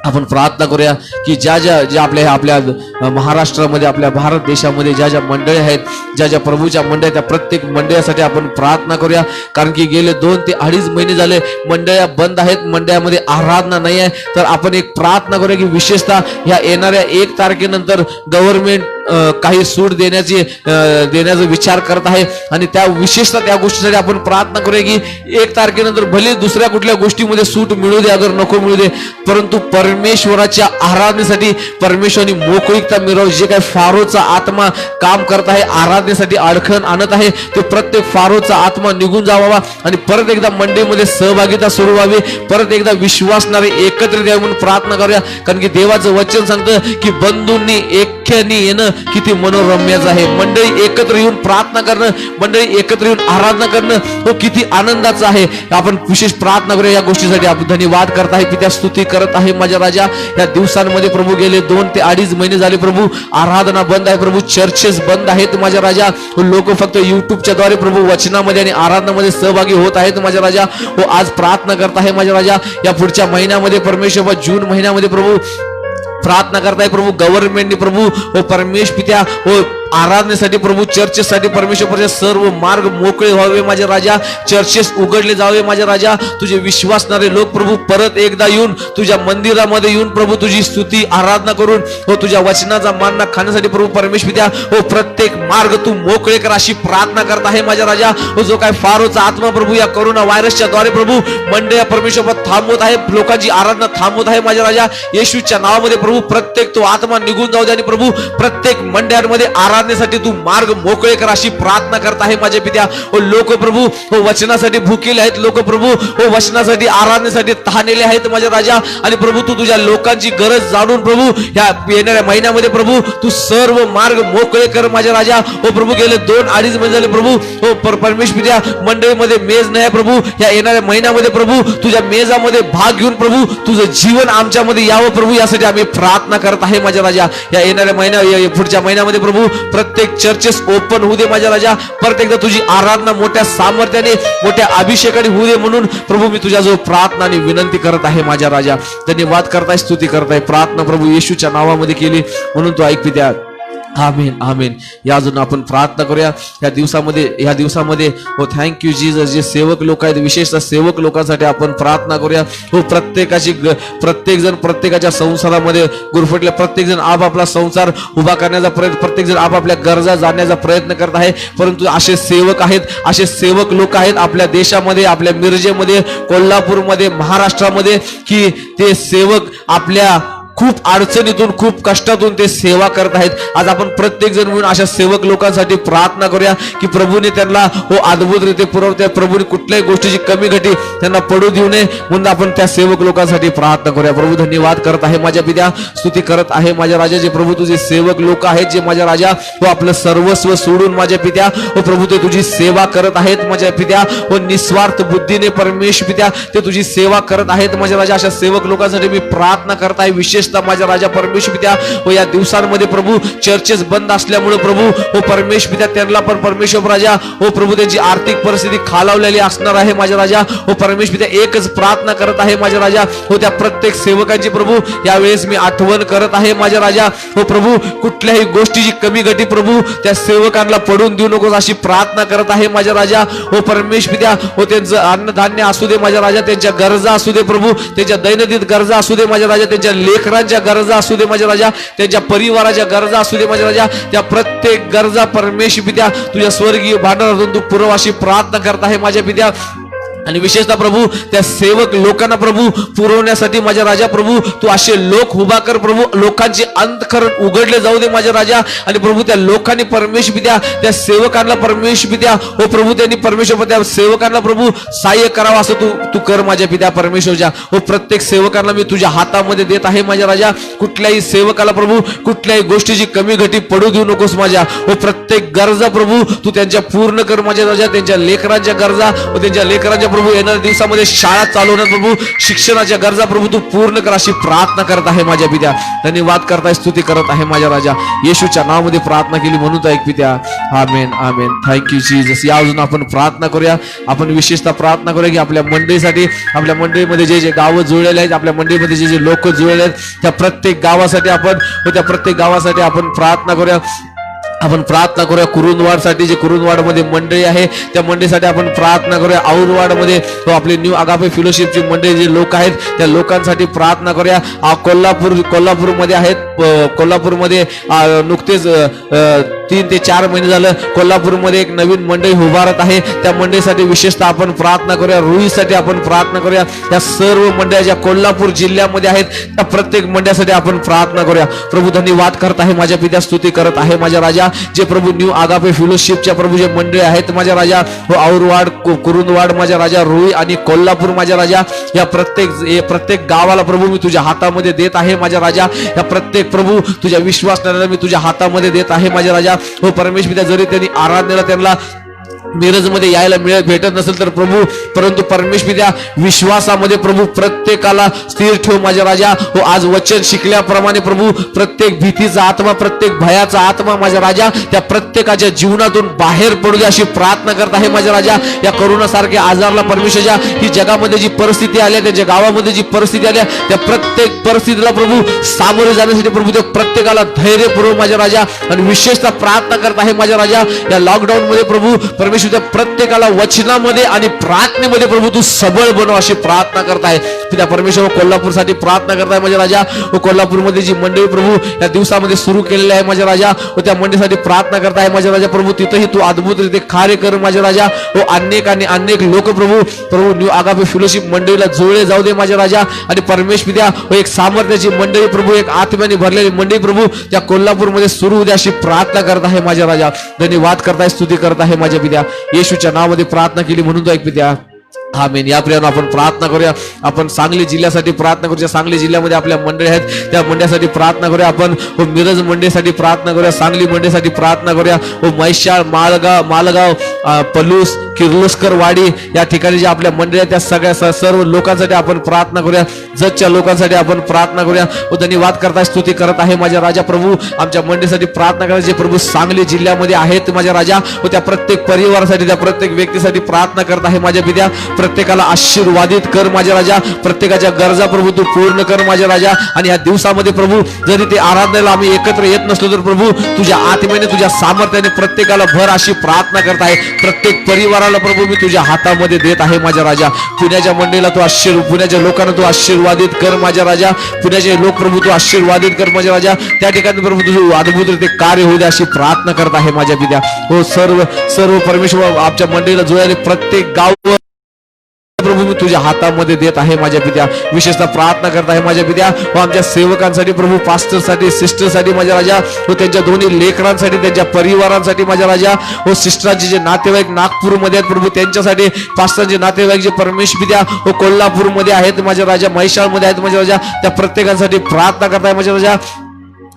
आपण प्रार्थना करूया की ज्या आपल्या महाराष्ट्रामध्ये, आपल्या भारत देशामध्ये ज्या ज्या मंडळी आहेत, ज्या प्रभूच्या मंडळी, त्या प्रत्येक मंडळासाठी आपण प्रार्थना करूया. कारण की गेले 2 ते 2.5 महिने झाले मंडळ्या बंद आहेत, मंडळामध्ये आराधना नाही आहे. तर आपण एक प्रार्थना करूया की विशेषतः ह्या येणाऱ्या 1 तारखेनंतर गव्हर्नमेंट काही सूट देण्याचा विचार करत आहे. आणि त्या विशेषतः त्या गोष्टीसाठी आपण प्रार्थना करूया की 1 तारखेनंतर भले दुसऱ्या कुठल्या गोष्टीमध्ये सूट मिळू दे, अगर नको मिळू दे, परंतु परमेश्वराच्या आराधनेसाठी परमेश्वराने मोकळीकता मिळव. जे काही फारोचा आत्मा काम करत आहे, आराधनेसाठी अडखण आणत आहे, ते प्रत्येक फारोचा आत्मा निघून जावा आणि परत एकदा मंडळीमध्ये सहभागिता सुरू व्हावी, परत एकदा विश्वासणारे एकत्रित यावे म्हणून प्रार्थना करूया. कारण की देवाचं वचन सांगतं की बंधूंनी ऐक्याने येणं किती मनोरम्याचं आहे. मंडळी एकत्र येऊन प्रार्थना करणं, मंडळी एकत्र येऊन आराधना करणं तो किती आनंदाचं आहे. आपण विशेष प्रार्थना करूया या गोष्टीसाठी. आपण धन्यवाद करत आहे पित्या, स्तुती करत आहे माझ्या राजा. या दिवसांमध्ये प्रभू गेले 2 ते 2.5 महिने झाले प्रभू आराधना बंद आहे प्रभू, चर्चेस बंद आहेत माझ्या राजा. लोक फक्त युट्यूबच्या द्वारे प्रभू वचनामध्ये आणि आराधनामध्ये सहभागी होत आहेत माझ्या राजा. हो आज प्रार्थना करत आहे माझ्या राजा. या पुढच्या महिन्यामध्ये परमेश्वर जून महिन्यामध्ये प्रभू प्रार्थना करताय प्रभू गव्हर्नमेंटने प्रभू हो परमेश्वर पित्या हो आराधनेसाठी प्रभू, चर्चेसाठी परमेश्वर सर्व मार्ग मोकळे व्हावे माझ्या राजा. चर्चेस उघडले जावे माझ्या राजा. तुझे विश्वासणारे लोक प्रभू परत एकदा येऊन तुझ्या मंदिरामध्ये येऊन प्रभू तुझी स्तुती आराधना करून हो तुझ्या वचनाचा मानना खाण्यासाठी प्रभू परमेश्वर पित्या हो प्रत्येक मार्ग तू मोकळे कर अशी प्रार्थना करत आहे माझ्या राजा. हो जो काय फारोचा आत्मा प्रभू या कोरोना व्हायरसच्या द्वारे प्रभू मंडळी परमेश्वर थांबवत आहे, लोकांची आराधना थांबवत आहे माझ्या राजा. येशूच्या नावामध्ये प्रभू प्रत्येक तो आत्मा निघून जाऊ दे आणि प्रभू प्रत्येक मंडळांमध्ये आराधनेसाठी तू मार्ग मोकळे कर अशी प्रार्थना करत आहे माझ्या पित्या. हो लोक प्रभू हो वचनासाठी भुकेले आहेत, लोक प्रभू हो वचनासाठी आराधनेसाठी तहानेले आहेत माझ्या राजा. आणि प्रभू तू तुझ्या लोकांची गरज जाणून प्रभू ह्या येणाऱ्या महिन्यामध्ये प्रभू तू सर्व मार्ग मोकळे कर माझ्या राजा. हो प्रभू गेले 2-2.5 महिने झाले प्रभू हो परमेश्वर पित्या मंडळीमध्ये मेज नाही प्रभू. या येणाऱ्या महिन्यामध्ये प्रभू तुझ्या मेजामध्ये भाग घेऊन प्रभू तुझं जीवन आमच्यामध्ये यावं प्रभू, यासाठी आम्ही प्रार्थना करत आहे माझ्या राजा. या येणाऱ्या पुढच्या महिन्यामध्ये प्रभू प्रत्येक चर्चेस ओपन होऊ दे माझ्या राजा. परत एकदा तुझी आराधना मोठ्या सामर्थ्याने, मोठ्या अभिषेकाने होऊ दे म्हणून प्रभू मी तुझ्या जो प्रार्थना आणि विनंती करत आहे माझ्या राजा. धन्यवाद करताय, स्तुती करताय. प्रार्थना प्रभू येशूच्या नावामध्ये केली म्हणून तू ऐक पित्या. आमेन आमेन. या अजून आपण प्रार्थना करूया या दिवसामध्ये हो थँक्यू जीसस. जे सेवक लोक आहेत, विशेषतः सेवक लोकांसाठी आपण प्रार्थना करूया. हो प्रत्येक जण प्रत्येकाच्या संसारामध्ये गुरफटले, प्रत्येक जण आपापला संसार उभा करण्याचा प्रयत्न, प्रत्येक जण आपापल्या गरजा जाणण्याचा प्रयत्न करत आहे. परंतु असे सेवक आहेत, असे सेवक लोक आहेत आपल्या देशामध्ये, आपल्या मिरजेमध्ये, कोल्हापूरमध्ये, महाराष्ट्रामध्ये, की ते सेवक आपल्या खूप अडचणीतून, खूप कष्टातून ते सेवा करत आहेत. आज आपण प्रत्येक जण मिळून अशा सेवक लोकांसाठी प्रार्थना करूया की प्रभूने त्यांना हो अद्भुतरीत्या पुरवत्या, प्रभूने कुठल्याही गोष्टीची कमी घटी त्यांना पडू देऊ नये म्हणून आपण त्या सेवक लोकांसाठी प्रार्थना करूया. प्रभू धन्यवाद करत आहे माझ्या पित्या, स्तुती करत आहे माझ्या राजा. जे प्रभू तुझे सेवक लोक आहेत, जे माझ्या राजा हो आपलं सर्वस्व सोडून माझ्या पित्या हो प्रभू ते तुझी सेवा करत आहेत माझ्या पित्या हो निस्वार्थ बुद्धीने परमेश्वर पित्या ते तुझी सेवा करत आहेत माझ्या राजा. अशा सेवक लोकांसाठी मी प्रार्थना करत आहे. विशेष माझ्या राजा परमेश्वर पित्या हो या दिवसांमध्ये प्रभू चर्चेस बंद असल्यामुळे प्रभू हो परमेश्वर पित्या त्यांना पण परमेश्वर राजा हो प्रभू त्यांची आर्थिक परिस्थिती खालावलेली असणार आहे माझ्या राजा. हो परमेश्वर पित्या एकच प्रार्थना करत आहे माझ्या राजा हो त्या प्रत्येक सेवकांची प्रभू यावेळेस मी आठवण करत आहे माझ्या राजा. हो प्रभू कुठल्याही गोष्टीची कमी घटी प्रभू त्या सेवकांना पडून देऊ नकोस अशी प्रार्थना करत आहे माझ्या राजा. हो परमेश्वर पित्या हो त्यांचं अन्नधान्य असू दे माझ्या राजा, त्यांच्या गरजा असू दे प्रभू, त्यांच्या दैनंदिन गरजा असू दे माझ्या राजा, त्यांच्या लेकरांच्या गरजा असू दे माझ्या राजा, त्यांच्या परिवाराच्या गरजा असू दे माझ्या राजा. त्या प्रत्येक गरजा परमेश्वर पित्या तुझ्या स्वर्गीय भांडारातून तू पुरव अशी प्रार्थना करत आहे माझ्या पित्या. आणि विशेषतः प्रभू त्या सेवक लोकांना प्रभू पुरवण्यासाठी माझ्या राजा प्रभू तू असे लोक उभा कर प्रभू, लोकांचे अंतःकरण उघडले जाऊ दे माझ्या राजा. आणि प्रभू त्या लोकांनी परमेश्वर पित्या त्या सेवकांना परमेश्वर पित्या हो प्रभू त्यांनी परमेश्वर त्या सेवकांना प्रभू सहाय्य करावं असं तू कर माझ्या पित्या परमेश्वरच्या. हो प्रत्येक सेवकांना मी तुझ्या हातामध्ये देत आहे माझ्या राजा. कुठल्याही सेवकाला प्रभू कुठल्याही गोष्टीची कमी घटी पडू देऊ नकोस माझ्या. हो प्रत्येक गरजा प्रभू तू त्यांच्या पूर्ण कर माझ्या राजा. त्यांच्या लेकरांच्या गरजा व त्यांच्या लेकरांच्या प्रभू येणाऱ्या दिवसामध्ये शाळा चालू होणार प्रभू, शिक्षणाच्या गरजा प्रभू तू पूर्ण कर अशी प्रार्थना करत आहे माझ्या पित्या. धन्यवाद करताय, स्तुती करत आहे माझ्या राजा. येशूच्या नावामध्ये प्रार्थना केली म्हणून ऐक पित्या. आमेन आमेन. Thank you Jesus. या अजून आपण प्रार्थना करूया. आपण विशेषतः प्रार्थना करूया की आपल्या मंडळीसाठी, आपल्या मंडळीमध्ये जे जे गावं जुळलेले आहेत, आपल्या मंडळीमध्ये जे जे लोक जुळलेले आहेत त्या प्रत्येक गावासाठी आपण प्रार्थना करूया. आपण प्रार्थना करूया कुरुंदवाडसाठी, जे कुरुंदवाडमध्ये मंडळी आहे त्या मंडळीसाठी आपण प्रार्थना करूया. औरवाडमध्ये आपले न्यू अगापे फेलोशिपची मंडळी जे लोक आहेत त्या लोकांसाठी प्रार्थना करूया. कोल्हापूरमध्ये आहेत, कोल्हापूरमध्ये नुकतेच 3 ते 4 महिने झालं कोल्हापूरमध्ये एक नवीन मंडळी उभारत आहे. त्या मंडळीसाठी विशेषतः आपण प्रार्थना करूया. रुईसाठी आपण प्रार्थना करूया. त्या सर्व मंडळी ज्या कोल्हापूर जिल्ह्यामध्ये आहेत त्या प्रत्येक मंडळासाठी आपण प्रार्थना करूया. प्रभू धन्यवाद करत आहे माझ्या पित्या, स्तुती करत आहे माझ्या राजा. जे प्रभू न्यू आगापे फेलोशिपच्या प्रभू जे मंडळी आहेत माझ्या राजा हो औरवाड, कुरुंदवाड माझ्या राजा, रुई आणि कोल्हापूर माझ्या राजा, या प्रत्येक गावाला प्रभू मी तुझ्या हातामध्ये देत आहे माझ्या राजा. या प्रत्येक प्रभू तुझ्या विश्वासाला मी तुझ्या हातामध्ये देत आहे माझ्या राजा. हो परमेश्वर जरी त्यांनी आराधनेला त्यांना मिरजमध्ये यायला भेटत नसेल तर प्रभू, परंतु परमेश्वर विश्वासामध्ये प्रभू प्रत्येकाला स्थिर ठेव माझ्या राजा. हो आज वचन शिकल्याप्रमाणे प्रभू प्रत्येक भीतीचा आत्मा, प्रत्येक भयाचा आत्मा माझ्या राजा त्या प्रत्येकाच्या जीवनातून बाहेर पडू दे अशी प्रार्थना करत आहे माझ्या राजा. या करोनासारख्या आजारला परमेश्वरच्या ही जगामध्ये जी परिस्थिती आल्या, त्यांच्या गावामध्ये जी परिस्थिती आल्या त्या प्रत्येक परिस्थितीला प्रभू सामोरे जाण्यासाठी प्रभू ते प्रत्येकाला धैर्य पुरव माझ्या राजा. आणि विशेषतः प्रार्थना करत आहे माझ्या राजा या लॉकडाऊन मध्ये प्रभू परमेश्वर प्रत्येकाला वचनामध्ये आणि प्रार्थनेमध्ये प्रभू तू सबळ बनव अशी प्रार्थना करताय. त्या परमेश्वर कोल्हापूरसाठी प्रार्थना करताय माझ्या राजा. व कोल्हापूरमध्ये जी मंडळी प्रभू या दिवसामध्ये सुरू केलेली आहे माझ्या राजा व त्या मंडळीसाठी प्रार्थना करताय माझ्या राजा. प्रभू तिथेही तू अद्भुतरीत्या कार्य कर माझ्या राजा. व अनेक लोक प्रभू न्यू आगापे फेलोशिप मंडळीला जुळले जाऊ दे माझ्या राजा. आणि परमेश्वर व एक सामर्थ्याची मंडळी प्रभू, एक आत्म्याने भरलेली मंडळी प्रभू त्या कोल्हापूरमध्ये सुरू होऊ दे अशी प्रार्थना करत आहे माझ्या राजा. धन्यवाद करताय, स्तुती करत आहे माझ्या पित्या. येशूच्या नावामध्ये प्रार्थना केली म्हणून तो ऐक पित्या. आमेन. या प्रियानं आपण प्रार्थना करूया. आपण सांगली जिल्ह्यासाठी प्रार्थना करूया. सांगली जिल्ह्यामध्ये आपल्या मंडळी आहेत त्या मंडळासाठी प्रार्थना करूया. आपण मिरज मंडळीसाठी प्रार्थना करूया. सांगली मंडळीसाठी प्रार्थना करूया. म्हैसाळ, मालगाव, पलूस, किर्लोस्कर वाडी या ठिकाणी जे आपल्या मंडळी आहेत त्या सगळ्या सर्व लोकांसाठी आपण प्रार्थना करूया. जगच्या लोकांसाठी आपण प्रार्थना करूया. व धन्यवाद करता स्तुती करत आहे माझ्या राजा प्रभू. आमच्या मंडळीसाठी प्रार्थना करा जे प्रभू सांगली जिल्ह्यामध्ये आहेत माझ्या राजा. व त्या प्रत्येक परिवारासाठी त्या प्रत्येक व्यक्तीसाठी प्रार्थना करत आहे माझ्या पित्या. प्रत्येकाला आशीर्वादित कर माझ्या राजा. प्रत्येकाच्या गरजा प्रभू तू पूर्ण कर माझ्या राजा. आणि या दिवसामध्ये प्रभू जरी ते आराधनेला आम्ही एकत्र येत नसलो तर प्रभू तुझ्या आत्म्याने तुझ्या सामर्थ्याने प्रत्येकाला भर अशी प्रार्थना करत आहे. प्रत्येक परिवाराला प्रभू मी तुझ्या हातामध्ये देत आहे माझ्या राजा. पुण्याच्या मंडळीला तू पुण्याच्या लोकांना तू आशीर्वादित कर माझ्या राजा. पुण्याचे लोक प्रभू तू आशीर्वादित कर माझ्या राजा. त्या ठिकाणी प्रभू तुझं अद्भुत ते कार्य होऊ दे अशी प्रार्थना करत आहे माझ्या पित्या. हो सर्व परमेश्वर आमच्या मंडळीला जोडले प्रत्येक गाव प्रभू मी तुझ्या हातामध्ये देत आहे माझ्या पित्या. विशेषतः प्रार्थना करत आहे माझ्या पित्या व आमच्या सेवकांसाठी प्रभू पास्टरसाठी सिस्टरसाठी माझ्या राजा व त्यांच्या दोन्ही लेकरांसाठी त्यांच्या परिवारांसाठी माझ्या राजा. व सिस्टरांचे जे नातेवाईक नागपूरमध्ये आहेत प्रभू त्यांच्यासाठी पास्टरांचे नातेवाईक जे परमेश पित्या व कोल्हापूरमध्ये आहेत माझ्या राजा म्हैसाळमध्ये आहेत माझ्या राजा त्या प्रत्येकांसाठी प्रार्थना करत आहे माझ्या राजा.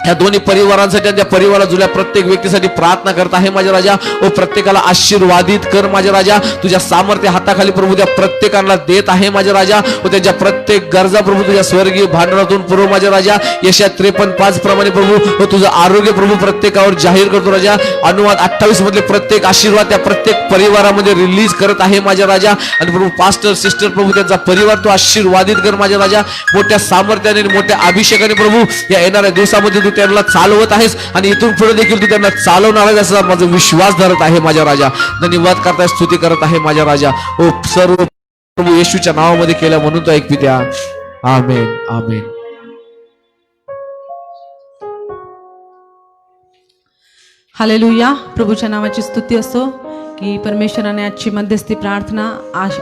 या दोन्ही परिवारांसाठी आणि त्या परिवारात जुळल्या प्रत्येक व्यक्तीसाठी प्रार्थना करत आहे माझ्या राजा. व प्रत्येकाला आशीर्वादित कर माझ्या राजा. तुझ्या सामर्थ्य हाताखाली प्रभू त्या प्रत्येकाला देत आहे माझ्या राजा. व त्यांच्या प्रत्येक गरजा प्रभू तुझ्या स्वर्गीय भांडणातून पुरव माझ्या राजा. यशा 53:5 प्रमाणे प्रभू व तुझं आरोग्य प्रभू प्रत्येकावर जाहीर करतो राजा. अनुवाद 28 मधले प्रत्येक आशीर्वाद त्या प्रत्येक परिवारामध्ये रिलीज करत आहे माझ्या राजा. आणि प्रभू पास्टर सिस्टर प्रभू त्यांचा परिवार तू आशीर्वादित कर माझ्या राजा. मोठ्या सामर्थ्याने मोठ्या अभिषेकाने प्रभू या येणाऱ्या दिवसामध्ये त्यांना चालवत आहेस आणि इथून पुढे देखील तू त्यांना चालवणार आहेस असा माझा विश्वास धरत आहे माझ्या राजा. धन्यवाद करताय स्तुती करत आहे माझ्या राजा. ओ सर्व प्रभू येशूच्या नावामध्ये केल्या म्हणून तो ऐक पित्या. आमेन आमेन. हालेलुया. प्रभूच्या नावाची स्तुती असो की परमेश्वराने आजची मध्यस्थी प्रार्थना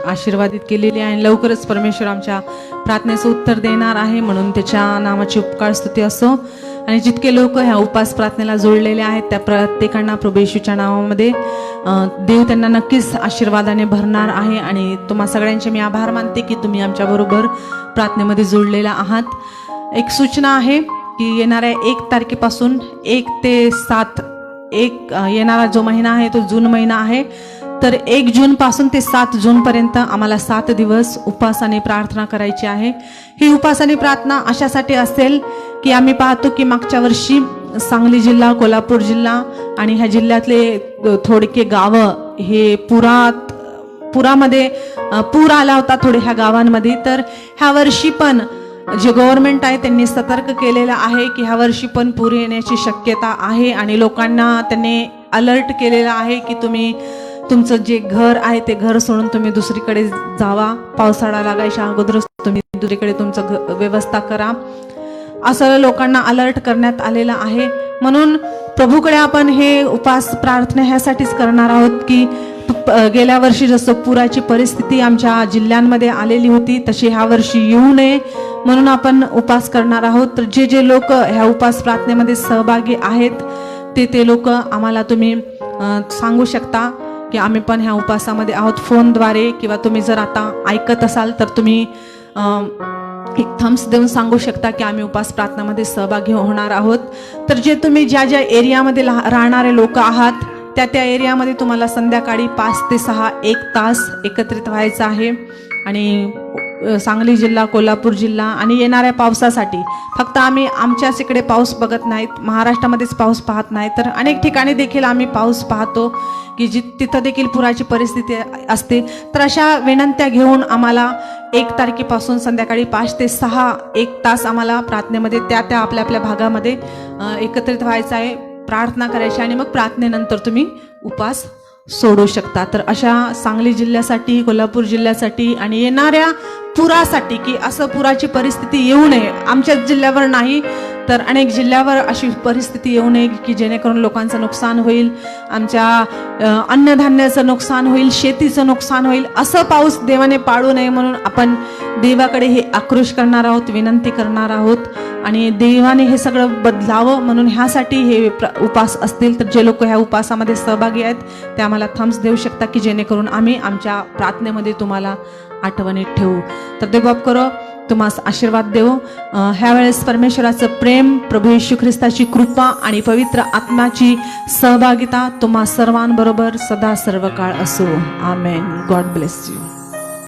आशीर्वादित केलेली आहे. लवकरच परमेश्वर आमच्या प्रार्थनेचं उत्तर देणार आहे म्हणून त्याच्या नावाची उपकार स्तुती असो. आणि जितके लोक ह्या उपास प्रार्थनेला जोडलेले आहेत त्या प्रत्येकांना प्रभू येशूच्या नावामध्ये देव त्यांना नक्कीच आशीर्वादाने भरणार आहे. आणि तुम्हा सगळ्यांचे मी आभार मानते की तुम्ही आमच्याबरोबर प्रार्थनेमध्ये जोडलेला आहात. एक सूचना आहे की येणाऱ्या 1 तारखेपासून 1 ते 7 येणारा जो महिना आहे तो जून महिना आहे. तर 1 जूनपासून ते 7 जूनपर्यंत आम्हाला 7 दिवस उपासाने प्रार्थना करायची आहे. ही उपासाने प्रार्थना अशासाठी असेल की आम्ही पाहतो की मागच्या वर्षी सांगली जिल्हा कोल्हापूर जिल्हा आणि ह्या जिल्ह्यातले थोडके गावं हे पुरामध्ये पूर आला होता थोडे ह्या गावांमध्ये. तर ह्या वर्षी पण जे गव्हर्नमेंट आहे त्यांनी सतर्क केलेलं आहे की ह्या वर्षी पण पूर येण्याची शक्यता आहे. आणि लोकांना त्यांनी अलर्ट केलेला आहे की तुम्ही तुमचं जे घर आहे ते घर सोडून तुम्ही दुसरीकडे जावा. पावसाळा लागायच्या अगोदरच तुम्ही दुसरीकडे तुमचं व्यवस्था करा असं लोकांना अलर्ट करण्यात आलेलं आहे. म्हणून प्रभूकडे आपण हे उपास प्रार्थना ह्यासाठीच करणार आहोत की गेल्या वर्षी जसं पुराची परिस्थिती आमच्या जिल्ह्यांमध्ये आलेली होती तशी ह्या वर्षी येऊ नये म्हणून आपण उपास करणार आहोत. तर जे लोक ह्या उपास प्रार्थनेमध्ये सहभागी आहेत ते लोक आम्हाला तुम्ही सांगू शकता की आम्ही पण ह्या उपासामध्ये आहोत फोनद्वारे. किंवा तुम्ही जर आता ऐकत असाल तर तुम्ही एक थम्स देऊन सांगू शकता की आम्ही उपास प्रार्थनामध्ये सहभागी होणार आहोत. तर जे तुम्ही ज्या एरियामध्ये राहणारे लोक आहात त्या एरियामध्ये तुम्हाला संध्याकाळी 5 ते 6 1 तास एकत्रित व्हायचं आहे. आणि सांगली जिल्हा कोल्हापूर जिल्हा आणि येणाऱ्या पावसासाठी फक्त आम्ही आमच्याच इकडे पाऊस बघत नाहीत, महाराष्ट्रामध्येच पाऊस पाहत नाही तर अनेक ठिकाणी देखील आम्ही पाऊस पाहतो की तिथं देखील पुराची परिस्थिती असते. तर अशा विनंत्या घेऊन आम्हाला 1 तारखेपासून संध्याकाळी 5 ते 6 1 तास आम्हाला प्रार्थनेमध्ये त्या आपल्या भागामध्ये एकत्रित व्हायचं आहे, प्रार्थना करायची आणि मग प्रार्थनेनंतर तुम्ही उपास सोडू शकता. तर अशा सांगली जिल्ह्यासाठी कोल्हापूर जिल्ह्यासाठी आणि येणाऱ्या पुरासाठी की असं पुराची परिस्थिती येऊ नये, आमच्याच जिल्ह्यावर नाही तर अनेक जिल्ह्यावर अशी परिस्थिती येऊ नये की जेणेकरून लोकांचं नुकसान होईल, आमच्या अन्नधान्याचं नुकसान होईल, शेतीचं नुकसान होईल. असं पाऊस देवाने पाडू नये म्हणून आपण देवाकडे हे आक्रोश करणार आहोत, विनंती करणार आहोत आणि देवाने हे सगळं बदलावं म्हणून ह्यासाठी हे उपास असतील. तर जे लोक ह्या उपासामध्ये सहभागी आहेत ते आम्हाला थम्स देऊ शकता की जेणेकरून आम्ही आमच्या प्रार्थनेमध्ये तुम्हाला आठवणीत ठेवू. तर देवबाप करो तुम्हास आशीर्वाद देवो. ह्या वेळेस परमेश्वराचं प्रेम, प्रभू येशू ख्रिस्ताची कृपा आणि पवित्र आत्म्याची सहभागिता तुम्हा सर्वांबरोबर सदा सर्व काळ असो. आमेन. God bless you.